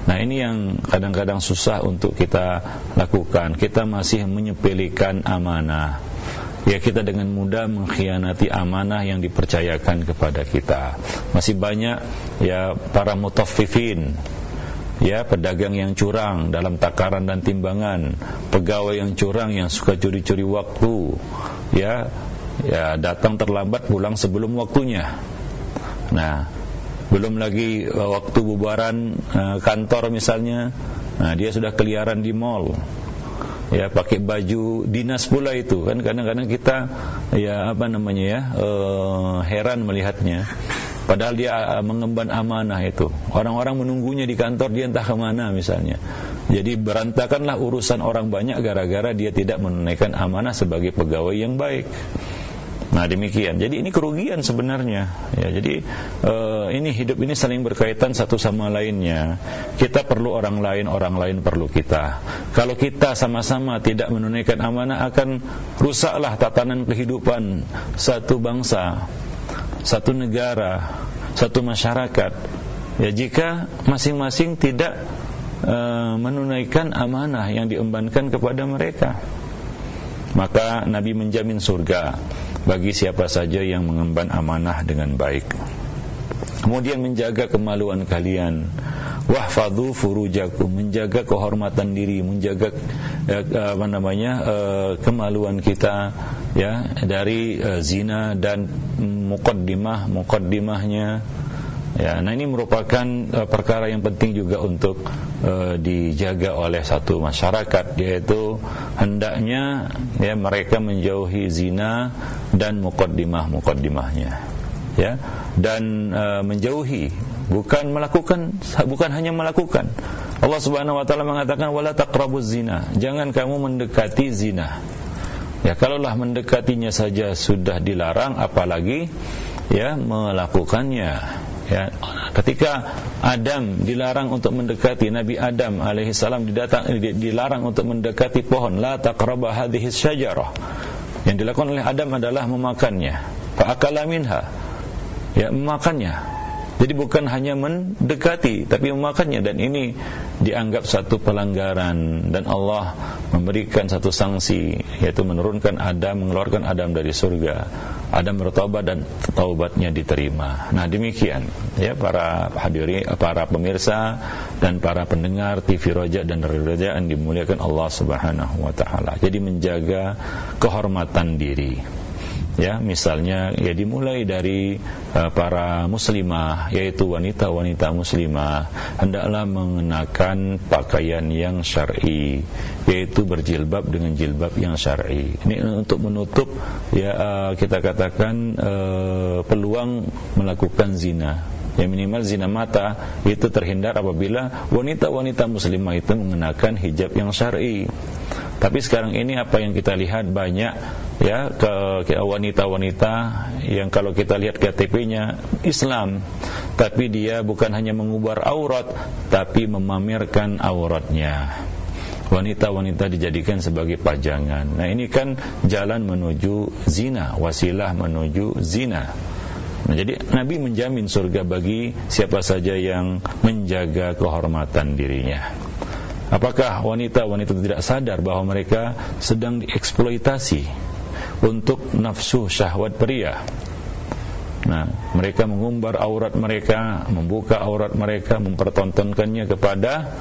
A: Nah, ini yang kadang-kadang susah untuk kita lakukan. Kita masih menyepelekan amanah. Ya, kita dengan mudah mengkhianati amanah yang dipercayakan kepada kita. Masih banyak ya para mutaffifin, ya pedagang yang curang dalam takaran dan timbangan, pegawai yang curang yang suka curi-curi waktu, ya datang terlambat, pulang sebelum waktunya. Nah, belum lagi waktu bubaran kantor misalnya, nah dia sudah keliaran di mall. Ya, pakai baju dinas pula itu kan. Kadang-kadang kita ya heran melihatnya, padahal dia mengemban amanah itu. Orang-orang menunggunya di kantor, dia entah kemana misalnya. Jadi berantakanlah urusan orang banyak gara-gara dia tidak menunaikan amanah sebagai pegawai yang baik. Nah, demikian. Jadi ini kerugian sebenarnya. Ya, jadi ini hidup ini saling berkaitan satu sama lainnya. Kita perlu orang lain perlu kita. Kalau kita sama-sama tidak menunaikan amanah, akan rusaklah tatanan kehidupan satu bangsa, satu negara, satu masyarakat. Ya, jika masing-masing tidak menunaikan amanah yang diembankan kepada mereka, maka Nabi menjamin surga bagi siapa saja yang mengemban amanah dengan baik. Kemudian menjaga kemaluan kalian. Wahfadhu furujakum, menjaga kehormatan diri, menjaga kemaluan kita ya dari zina dan muqaddimahnya, Ya, nah ini merupakan perkara yang penting juga untuk dijaga oleh satu masyarakat, yaitu hendaknya ya mereka menjauhi zina dan muqaddimahnya, ya, dan menjauhi, bukan hanya melakukan. Allah Subhanahu wa taala mengatakan wala taqrabuz zina, jangan kamu mendekati zina. Ya, kalaulah mendekatinya saja sudah dilarang, apalagi ya melakukannya. Ya, ketika Adam dilarang untuk mendekati, Nabi Adam alaihissalam dilarang untuk mendekati pohon, la taqraba hadhihi syajarah. Yang dilakukan oleh Adam adalah memakannya. Fa akala minha. Ya, memakannya. Jadi bukan hanya mendekati, tapi memakannya, dan ini dianggap satu pelanggaran, dan Allah memberikan satu sanksi, yaitu mengeluarkan Adam dari surga. Adam bertobat dan taubatnya diterima. Nah, demikian ya para hadirin, para pemirsa dan para pendengar TV Roja dan Radio Roja yang dimuliakan Allah Subhanahu wa taala. Jadi menjaga kehormatan diri. Ya, misalnya ya dimulai dari para muslimah, yaitu wanita-wanita muslimah hendaklah mengenakan pakaian yang syar'i, yaitu berjilbab dengan jilbab yang syar'i. Ini untuk menutup ya kita katakan peluang melakukan zina. Ya, minimal zina mata itu terhindar apabila wanita-wanita muslimah itu mengenakan hijab yang syar'i. Tapi sekarang ini apa yang kita lihat banyak ya ke wanita-wanita yang kalau kita lihat KTP-nya Islam, tapi dia bukan hanya mengubur aurat, tapi memamerkan auratnya. Wanita-wanita dijadikan sebagai pajangan. Nah, ini kan jalan menuju zina, wasilah menuju zina. Nah, jadi Nabi menjamin surga bagi siapa saja yang menjaga kehormatan dirinya. Apakah wanita-wanita tidak sadar bahwa mereka sedang dieksploitasi untuk nafsu syahwat pria? Nah, mereka mengumbar aurat mereka, membuka aurat mereka, mempertontonkannya kepada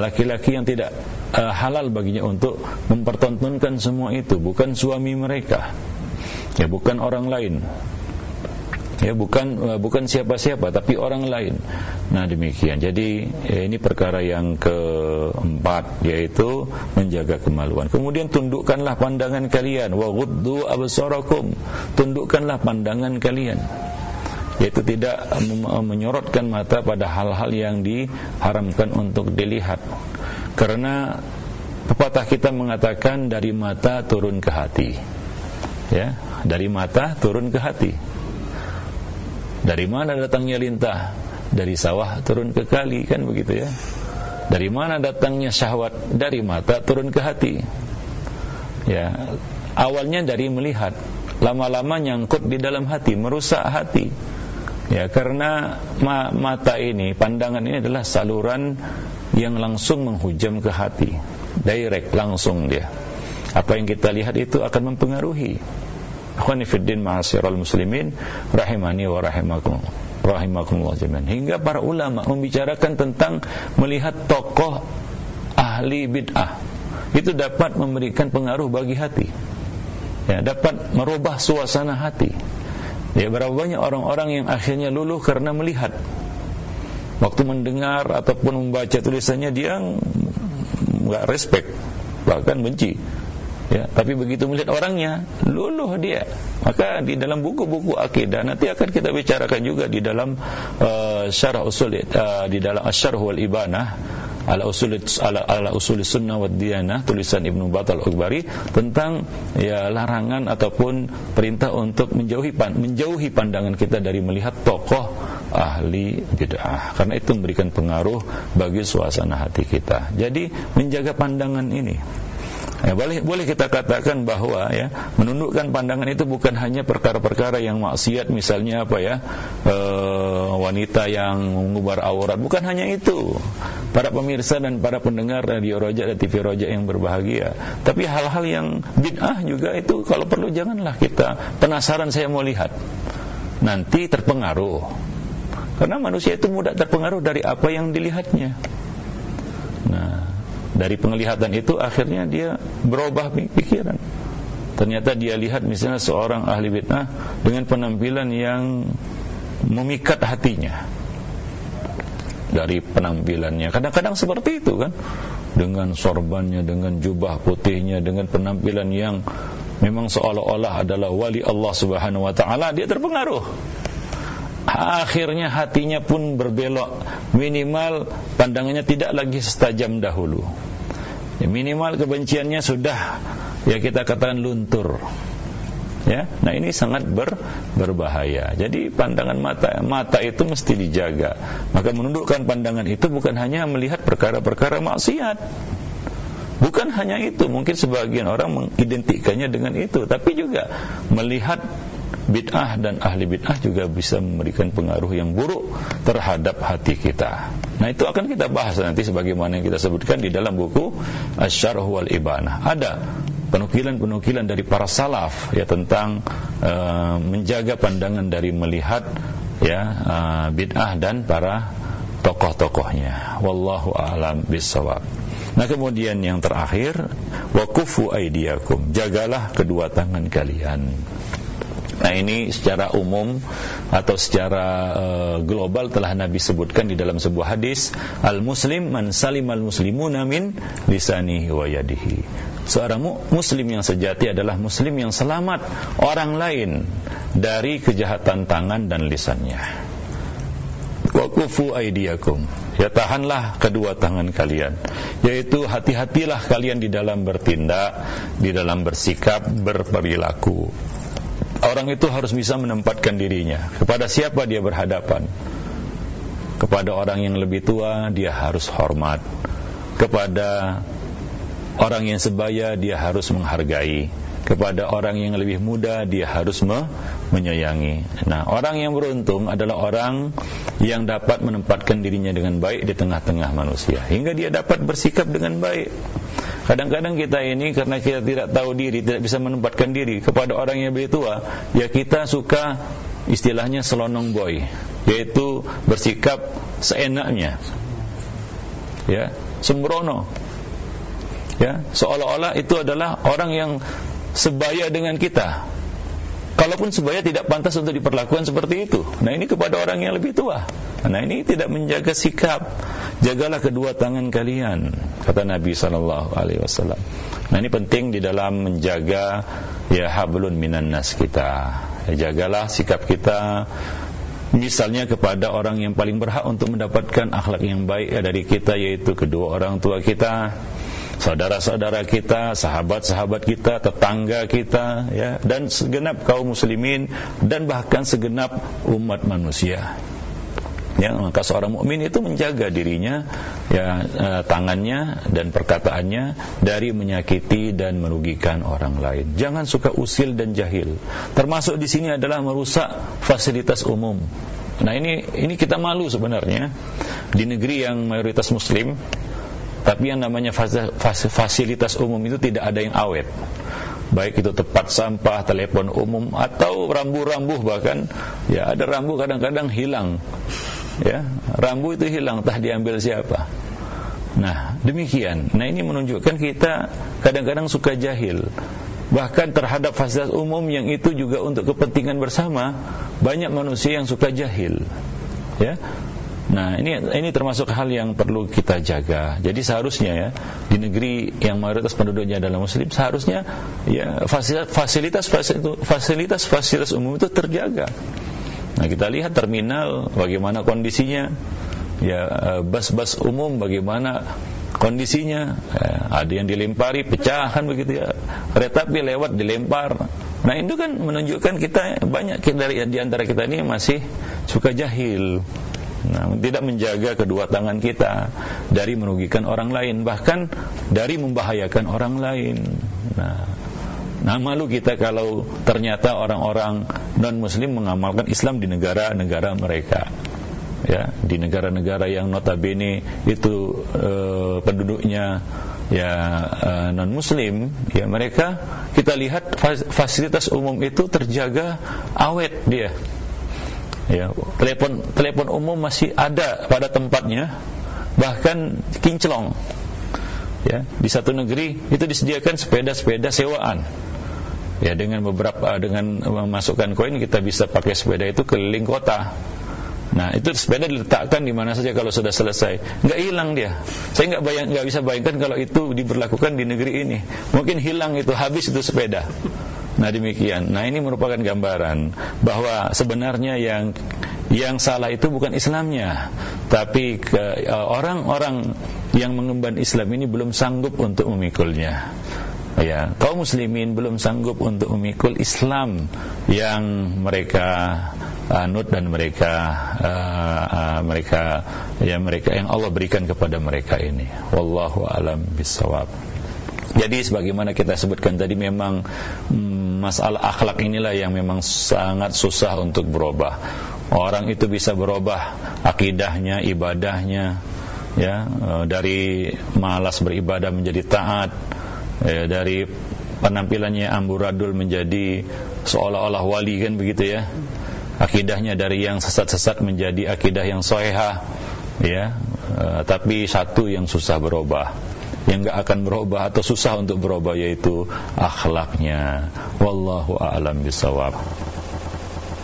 A: laki-laki yang tidak halal baginya untuk mempertontonkan semua itu, bukan suami mereka, ya, bukan orang lain. Ya, bukan siapa-siapa, tapi orang lain. Nah, demikian. Jadi ini perkara yang keempat, yaitu menjaga kemaluan. Kemudian tundukkanlah pandangan kalian, wa ghuddu absarakum. Tundukkanlah pandangan kalian, yaitu tidak menyorotkan mata pada hal-hal yang diharamkan untuk dilihat. Karena pepatah kita mengatakan dari mata turun ke hati. Ya, dari mata turun ke hati. Dari mana datangnya lintah? Dari sawah turun ke kali, kan begitu ya. Dari mana datangnya syahwat? Dari mata turun ke hati. Ya, awalnya dari melihat, lama-lama nyangkut di dalam hati, merusak hati. Ya, karena mata ini, pandangan ini adalah saluran yang langsung menghujam ke hati. Direct, langsung dia. Apa yang kita lihat itu akan mempengaruhi. Akhwani fiddin ma'asyiral muslimin rahimani wa rahimakumullah jami'an. Hingga para ulama membicarakan tentang melihat tokoh ahli bid'ah itu dapat memberikan pengaruh bagi hati. Ya, dapat merubah suasana hati. Ya, berapa banyak orang-orang yang akhirnya luluh karena melihat. Waktu mendengar ataupun membaca tulisannya dia enggak respect, bahkan benci. Ya, tapi begitu melihat orangnya, luluh dia. Maka di dalam buku-buku akidah nanti akan kita bicarakan juga di dalam syarah usul di dalam Asy-Syarh wal Ibanah ala usul sunnah wad diyanah tulisan Ibnu Battal Al-Akbari tentang ya larangan ataupun perintah untuk menjauhi pandangan kita dari melihat tokoh ahli bid'ah, karena itu memberikan pengaruh bagi suasana hati kita. Jadi menjaga pandangan ini. Ya, boleh kita katakan bahwa ya menundukkan pandangan itu bukan hanya perkara-perkara yang maksiat, misalnya apa ya wanita yang mengumbar aurat, bukan hanya itu. Para pemirsa dan para pendengar Radio Roja dan TV Roja yang berbahagia, tapi hal-hal yang bid'ah juga itu kalau perlu janganlah kita penasaran, saya mau lihat, nanti terpengaruh. Karena manusia itu mudah terpengaruh dari apa yang dilihatnya. Nah, dari penglihatan itu akhirnya dia berubah pikiran. Ternyata dia lihat misalnya seorang ahli bid'ah dengan penampilan yang memikat hatinya dari penampilannya. Kadang-kadang seperti itu kan, dengan sorbannya, dengan jubah putihnya, dengan penampilan yang memang seolah-olah adalah wali Allah Subhanahu wa taala, dia terpengaruh. Akhirnya hatinya pun berbelok, minimal pandangannya tidak lagi setajam dahulu. Ya, minimal kebenciannya sudah, ya kita katakan luntur. Ya, nah ini sangat berbahaya. Jadi pandangan mata itu mesti dijaga. Maka menundukkan pandangan itu bukan hanya melihat perkara-perkara maksiat. Bukan hanya itu, mungkin sebagian orang mengidentikannya dengan itu, tapi juga melihat bid'ah, dan ahli bid'ah juga bisa memberikan pengaruh yang buruk terhadap hati kita. Nah, itu akan kita bahas nanti sebagaimana yang kita sebutkan di dalam buku Asy-Syarh wal Ibanah. Ada penukilan-penukilan dari para salaf ya tentang menjaga pandangan dari melihat bid'ah dan para tokoh-tokohnya. Wallahu a'lam bishawab. Nah, kemudian yang terakhir, wa kufu aydiyakum, jagalah kedua tangan kalian. Nah, ini secara umum atau secara global telah Nabi sebutkan di dalam sebuah hadis, al-muslim man salimal muslimuna min lisanihi wa yadihi. Seorang muslim yang sejati adalah muslim yang selamat orang lain dari kejahatan tangan dan lisannya. Wa kufu aydiyakum, ya tahanlah kedua tangan kalian, yaitu hati-hatilah kalian di dalam bertindak, di dalam bersikap, berperilaku. Orang itu harus bisa menempatkan dirinya. Kepada siapa dia berhadapan? Kepada orang yang lebih tua dia harus hormat. Kepada orang yang sebaya dia harus menghargai. Kepada orang yang lebih muda dia harus menyayangi. Nah, orang yang beruntung adalah orang yang dapat menempatkan dirinya dengan baik di tengah-tengah manusia, hingga dia dapat bersikap dengan baik. Kadang-kadang kita ini karena kita tidak tahu diri, tidak bisa menempatkan diri kepada orang yang lebih tua, ya kita suka istilahnya selonong boy, yaitu bersikap seenaknya, ya, sembrono, ya, seolah-olah itu adalah orang yang sebaya dengan kita. Kalaupun sebaya tidak pantas untuk diperlakukan seperti itu. Nah, ini kepada orang yang lebih tua. Nah, ini tidak menjaga sikap. Jagalah kedua tangan kalian, kata Nabi SAW. Nah, ini penting di dalam menjaga ya hablun minan nas kita. Ya, jagalah sikap kita, misalnya kepada orang yang paling berhak untuk mendapatkan akhlak yang baik dari kita, yaitu kedua orang tua kita, saudara-saudara kita, sahabat-sahabat kita, tetangga kita, ya, dan segenap kaum muslimin, dan bahkan segenap umat manusia. Ya, maka seorang mukmin itu menjaga dirinya, ya, tangannya dan perkataannya dari menyakiti dan merugikan orang lain. Jangan suka usil dan jahil. Termasuk di sini adalah merusak fasilitas umum. Nah, ini kita malu sebenarnya di negeri yang mayoritas muslim. Tapi yang namanya fasilitas umum itu tidak ada yang awet. Baik itu tempat sampah, telepon umum, atau rambu-rambu bahkan. Ya, ada rambu kadang-kadang hilang. Ya, rambu itu hilang, entah diambil siapa. Nah, demikian. Nah, ini menunjukkan kita kadang-kadang suka jahil. Bahkan terhadap fasilitas umum yang itu juga untuk kepentingan bersama, banyak manusia yang suka jahil. Ya. Nah, ini termasuk hal yang perlu kita jaga. Jadi seharusnya ya, di negeri yang mayoritas penduduknya adalah muslim, seharusnya ya fasilitas umum itu terjaga. Nah, kita lihat terminal bagaimana kondisinya, ya, bus-bus umum bagaimana kondisinya, ada yang dilempari pecahan begitu ya, kereta api lewat dilempar. Nah, itu kan menunjukkan kita banyak di antara kita ini masih suka jahil. Nah, tidak menjaga kedua tangan kita dari merugikan orang lain, bahkan dari membahayakan orang lain. Nah, malu kita kalau ternyata orang-orang non-muslim mengamalkan Islam di negara-negara mereka. Ya, di negara-negara yang notabene itu penduduknya ya non-muslim, ya mereka kita lihat fasilitas umum itu terjaga awet dia. Ya, telepon umum masih ada pada tempatnya, bahkan kinclong. Ya, di satu negeri itu disediakan sepeda-sepeda sewaan. Ya, dengan memasukkan koin kita bisa pakai sepeda itu keliling kota. Nah, itu sepeda diletakkan di mana saja kalau sudah selesai, nggak hilang dia. Saya nggak bisa bayangkan kalau itu diberlakukan di negeri ini. Mungkin hilang itu, habis itu sepeda. Nah, demikian. Nah, ini merupakan gambaran bahwa sebenarnya yang salah itu bukan Islamnya, tapi orang-orang yang mengemban Islam ini belum sanggup untuk memikulnya. Ya, kaum muslimin belum sanggup untuk memikul Islam yang mereka anut dan mereka yang Allah berikan kepada mereka ini. Wallahu a'lam bishawab. Jadi sebagaimana kita sebutkan tadi, memang masalah akhlak inilah yang memang sangat susah untuk berubah. Orang itu bisa berubah akidahnya, ibadahnya, ya, dari malas beribadah menjadi taat, ya, dari penampilannya amburadul menjadi seolah-olah wali, kan begitu ya. Akidahnya dari yang sesat-sesat menjadi akidah yang shahihah, ya. Tapi satu yang susah berubah, yang enggak akan berubah atau susah untuk berubah, yaitu akhlaknya. Wallahu a'lam bishawab.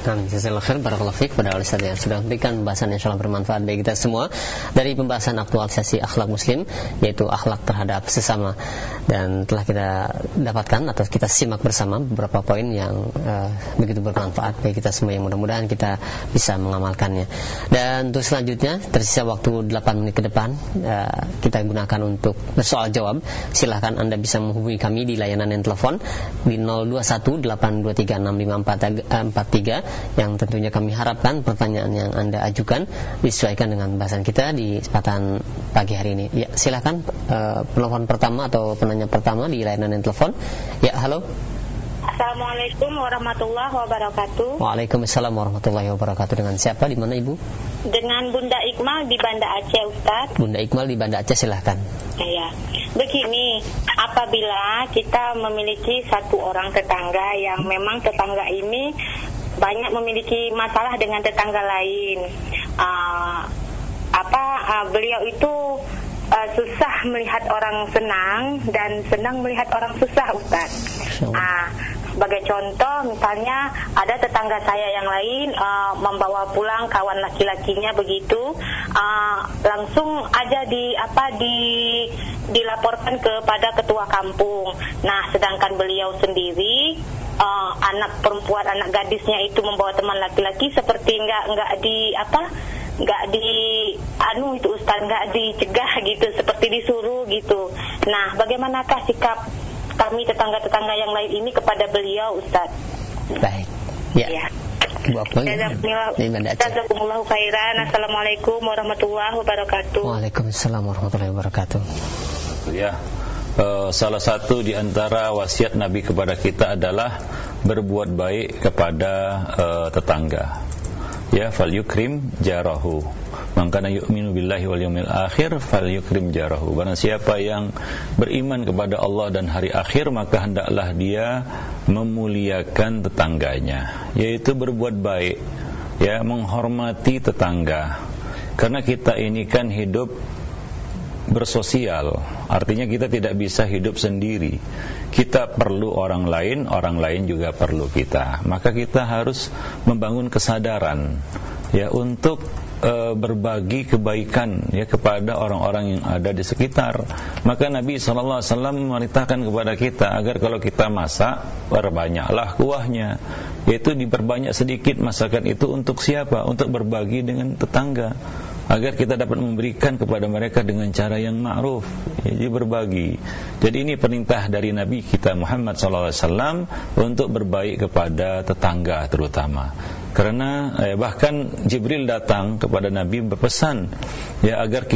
B: Jazakallahu khair, barakallahu fiik kepada Ustaz yang sudah memberikan pembahasan yang insyaallah bermanfaat bagi kita semua dari pembahasan aktualisasi akhlak muslim, yaitu akhlak terhadap sesama. Dan telah kita dapatkan atau kita simak bersama beberapa poin yang begitu bermanfaat bagi kita semua, yang mudah-mudahan kita bisa mengamalkannya. Dan untuk selanjutnya, tersisa waktu 8 menit ke depan, kita gunakan untuk bersoal jawab. Silahkan Anda bisa menghubungi kami di layanan yang telepon di 0218236543, yang tentunya kami harapkan pertanyaan yang Anda ajukan disesuaikan dengan bahasan kita di kesempatan pagi hari ini. Ya, silakan penelpon pertama atau penanya pertama di layanan yang telepon. Ya, halo.
C: Assalamualaikum warahmatullahi wabarakatuh.
B: Waalaikumsalam warahmatullahi wabarakatuh. Dengan siapa, di mana Ibu?
C: Dengan Bunda Iqmal di Banda Aceh, Ustaz.
B: Bunda Iqmal di Banda Aceh, silahkan.
C: Ya, begini, apabila kita memiliki satu orang tetangga yang memang tetangga ini banyak memiliki masalah dengan tetangga lain, beliau itu susah melihat orang senang dan senang melihat orang susah, Ustaz. Sebagai contoh, misalnya ada tetangga saya yang lain membawa pulang kawan laki-lakinya begitu, langsung aja dilaporkan kepada ketua kampung. Nah, sedangkan beliau sendiri anak perempuan, anak gadisnya itu membawa teman laki-laki, seperti nggak itu Ustaz, nggak dicegah gitu, seperti disuruh gitu. Nah, bagaimanakah sikap kami tetangga-tetangga yang lain ini kepada beliau, Ustaz?
B: Baik. Ya.
C: Jazakumullahu khairan. Assalamualaikum warahmatullahi wabarakatuh.
B: Waalaikumsalam warahmatullahi wabarakatuh.
A: Ya. Salah satu di antara wasiat Nabi kepada kita adalah berbuat baik kepada tetangga. Ya, falyukrim jarahu. Man kana yu'minu billahi wal yawmil akhir falyukrim jarahu. Barang siapa yang beriman kepada Allah dan hari akhir, maka hendaklah dia memuliakan tetangganya, yaitu berbuat baik, ya, menghormati tetangga. Karena kita ini kan hidup bersosial, artinya kita tidak bisa hidup sendiri. Kita perlu orang lain juga perlu kita. Maka kita harus membangun kesadaran, ya, untuk berbagi kebaikan, ya, kepada orang-orang yang ada di sekitar. Maka Nabi SAW memerintahkan kepada kita agar kalau kita masak, perbanyaklah kuahnya, yaitu diperbanyak sedikit masakan itu. Untuk siapa? Untuk berbagi dengan tetangga, agar kita dapat memberikan kepada mereka dengan cara yang ma'ruf, jadi berbagi. Jadi ini perintah dari Nabi kita Muhammad SAW untuk berbaik kepada tetangga terutama. Karena bahkan Jibril datang kepada Nabi berpesan, ya, agar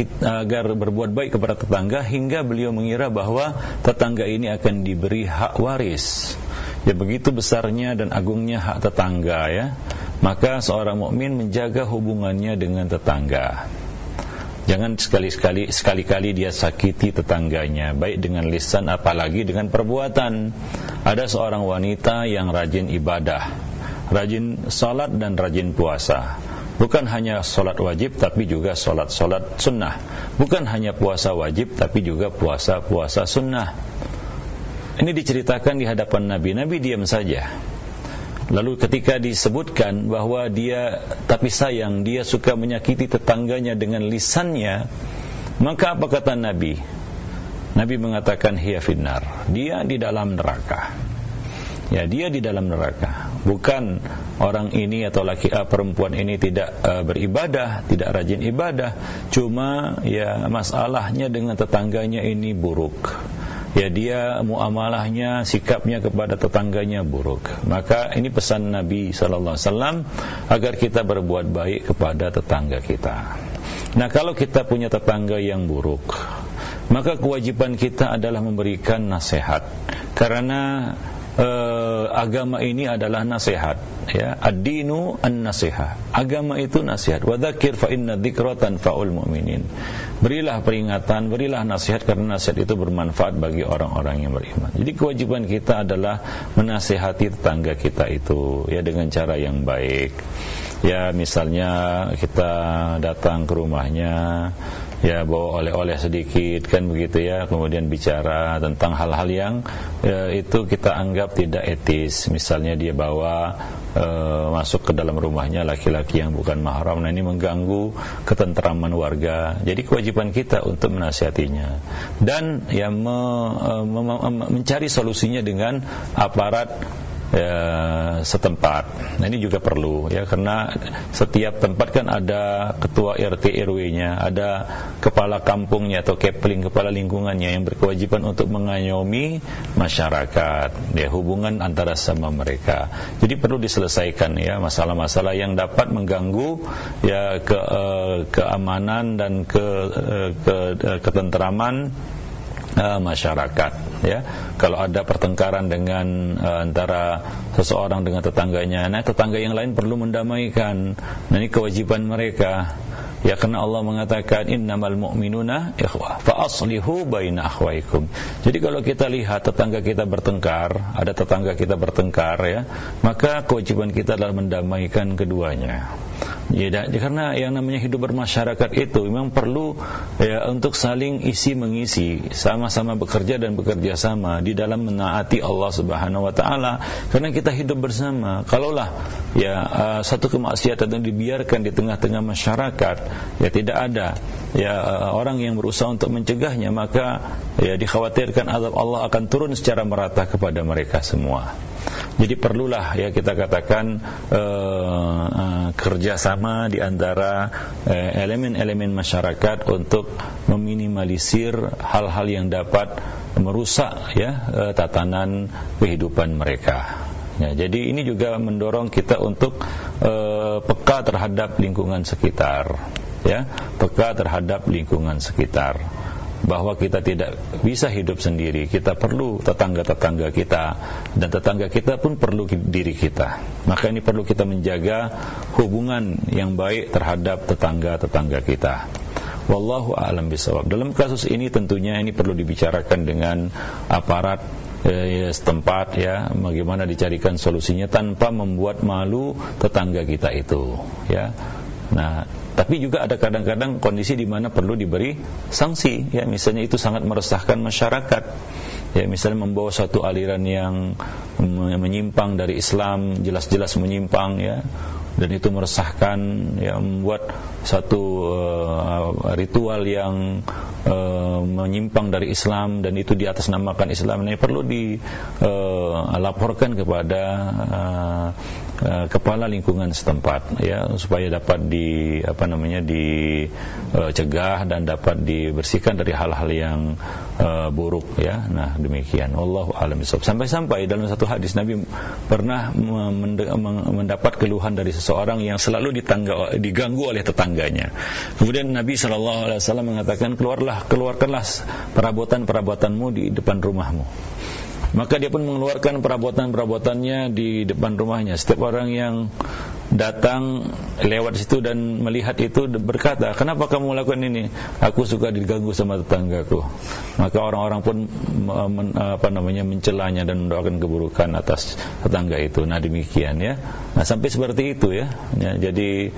A: berbuat baik kepada tetangga, hingga beliau mengira bahwa tetangga ini akan diberi hak waris. Ya, begitu besarnya dan agungnya hak tetangga, ya. Maka seorang mukmin menjaga hubungannya dengan tetangga. Jangan sekali-kali dia sakiti tetangganya, baik dengan lisan apalagi dengan perbuatan. Ada seorang wanita yang rajin ibadah, rajin salat dan rajin puasa. Bukan hanya salat wajib tapi juga salat sunnah. Bukan hanya puasa wajib tapi juga puasa sunnah. ini diceritakan di hadapan Nabi. Nabi diam saja. Lalu ketika disebutkan bahwa dia, tapi sayang, dia suka menyakiti tetangganya dengan lisannya, maka apa kata Nabi? Nabi mengatakan hiya finnar, dia di dalam neraka. Ya, dia di dalam neraka. Bukan orang ini atau perempuan ini tidak beribadah, tidak rajin ibadah, cuma ya masalahnya dengan tetangganya ini buruk. Ya, dia muamalahnya, sikapnya kepada tetangganya buruk. Maka ini pesan Nabi sallallahu alaihi wasallam agar kita berbuat baik kepada tetangga kita. Nah, kalau kita punya tetangga yang buruk, maka kewajiban kita adalah memberikan nasihat. Karena agama ini adalah nasihat, ya. Ad-dinu an-nasihah. Agama itu nasihat. Wa dzakir fa inna dzikra tanfa'ul mu'minin. Berilah peringatan, berilah nasihat karena nasihat itu bermanfaat bagi orang-orang yang beriman. Jadi kewajiban kita adalah menasihati tetangga kita itu, ya, dengan cara yang baik. Ya, misalnya kita datang ke rumahnya, ya, bawa oleh-oleh sedikit, kan begitu ya, kemudian bicara tentang hal-hal yang itu kita anggap tidak etis. Misalnya dia bawa masuk ke dalam rumahnya laki-laki yang bukan mahram, nah ini mengganggu ketentraman warga. Jadi kewajiban kita untuk menasihatinya dan ya mencari solusinya dengan aparat setempat. Nah, ini juga perlu, ya, karena setiap tempat kan ada ketua RT RW-nya, ada kepala kampungnya atau kepling, kepala lingkungannya yang berkewajiban untuk mengayomi masyarakat, ya, hubungan antara sama mereka. Jadi perlu diselesaikan, ya, masalah-masalah yang dapat mengganggu, ya, keamanan dan ketentraman masyarakat, ya. Kalau ada pertengkaran dengan antara seseorang dengan tetangganya, nah tetangga yang lain perlu mendamaikan. Nah, ini kewajiban mereka, ya, karena Allah mengatakan innamal mu'minuna ikhwah fa aslihu baina akhwaikum. Jadi kalau kita lihat tetangga kita bertengkar, ada tetangga kita bertengkar, ya, maka kewajiban kita adalah mendamaikan keduanya. Ya, karena yang namanya hidup bermasyarakat itu memang perlu, ya, untuk saling isi mengisi, sama-sama bekerja dan bekerja sama di dalam menaati Allah Subhanahu wa taala, karena kita hidup bersama. Kalaulah, ya, satu kemaksiatan yang dibiarkan di tengah-tengah masyarakat, ya, tidak ada, ya, orang yang berusaha untuk mencegahnya, maka, ya, dikhawatirkan azab Allah akan turun secara merata kepada mereka semua. Jadi perlulah, ya, kita katakan kerjasama di antara elemen-elemen masyarakat untuk meminimalisir hal-hal yang dapat merusak, ya, tatanan kehidupan mereka. Ya, jadi ini juga mendorong kita untuk peka terhadap lingkungan sekitar, ya, peka terhadap lingkungan sekitar. Bahwa kita tidak bisa hidup sendiri, kita perlu tetangga-tetangga kita, dan tetangga kita pun perlu diri kita. Maka ini perlu kita menjaga hubungan yang baik terhadap tetangga-tetangga kita. Wallahu a'lam bishawab. Dalam kasus ini tentunya ini perlu dibicarakan dengan aparat setempat, ya, bagaimana dicarikan solusinya tanpa membuat malu tetangga kita itu, ya. Nah, tapi juga ada kadang-kadang kondisi di mana perlu diberi sanksi, ya, misalnya itu sangat meresahkan masyarakat, ya, misalnya membawa suatu aliran yang menyimpang dari Islam, jelas-jelas menyimpang, ya, dan itu meresahkan, ya, membuat satu ritual yang menyimpang dari Islam dan itu diatasnamakan Islam. Ini perlu dilaporkan kepada kepala lingkungan setempat, ya, supaya dapat dicegah dan dapat dibersihkan dari hal-hal yang buruk, ya. Nah, demikian. Wallahu a'lam bishawab. Sampai-sampai dalam satu hadis Nabi pernah mendapat keluhan dari seseorang yang selalu diganggu oleh tetangganya. Kemudian Nabi SAW mengatakan, keluarkanlah perabotan-perabotanmu di depan rumahmu. Maka dia pun mengeluarkan perabotan-perabotannya di depan rumahnya. Setiap orang yang datang lewat situ dan melihat itu berkata, kenapa kamu melakukan ini? Aku suka diganggu sama tetanggaku. Maka orang-orang pun mencelanya dan mendoakan keburukan atas tetangga itu. Nah, demikian, ya. Nah, sampai seperti itu, ya. Jadi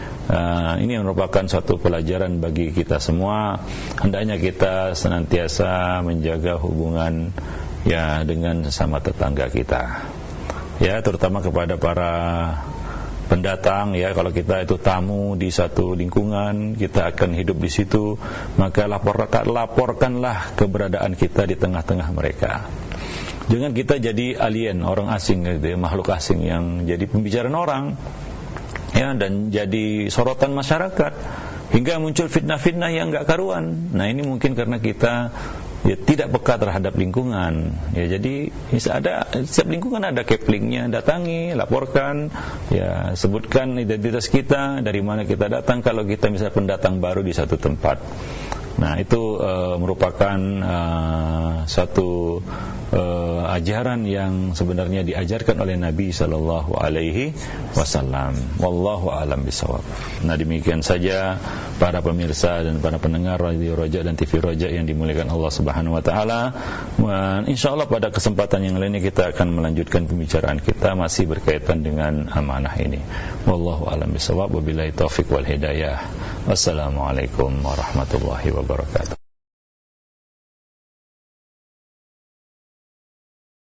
A: ini merupakan suatu pelajaran bagi kita semua. Hendaknya kita senantiasa menjaga hubungan ya dengan sesama tetangga kita. Ya, terutama kepada para pendatang, ya, kalau kita itu tamu di satu lingkungan, kita akan hidup di situ, maka laporkanlah keberadaan kita di tengah-tengah mereka. Jangan kita jadi alien, orang asing gitu ya, makhluk asing yang jadi pembicaraan orang, ya, dan jadi sorotan masyarakat hingga muncul fitnah-fitnah yang enggak karuan. Nah, ini mungkin karena kita ya tidak peka terhadap lingkungan. Ya, jadi bisa ada, setiap lingkungan ada keplingnya, datangi, laporkan, ya, sebutkan identitas kita, dari mana kita datang kalau kita misalnya pendatang baru di satu tempat. Nah, itu merupakan satu ajaran yang sebenarnya diajarkan oleh Nabi sallallahu alaihi wasallam. Wallahu a'lam bishawab. Nah, demikian saja para pemirsa dan para pendengar Radio Roja dan TV Roja yang dimuliakan Allah Subhanahu wa taala. Insyaallah pada kesempatan yang lainnya kita akan melanjutkan pembicaraan kita masih berkaitan dengan amanah ini. Wallahu a'lam bishawab. Wabillahi taufik wal hidayah. Wassalamualaikum warahmatullahi wabarakatuh.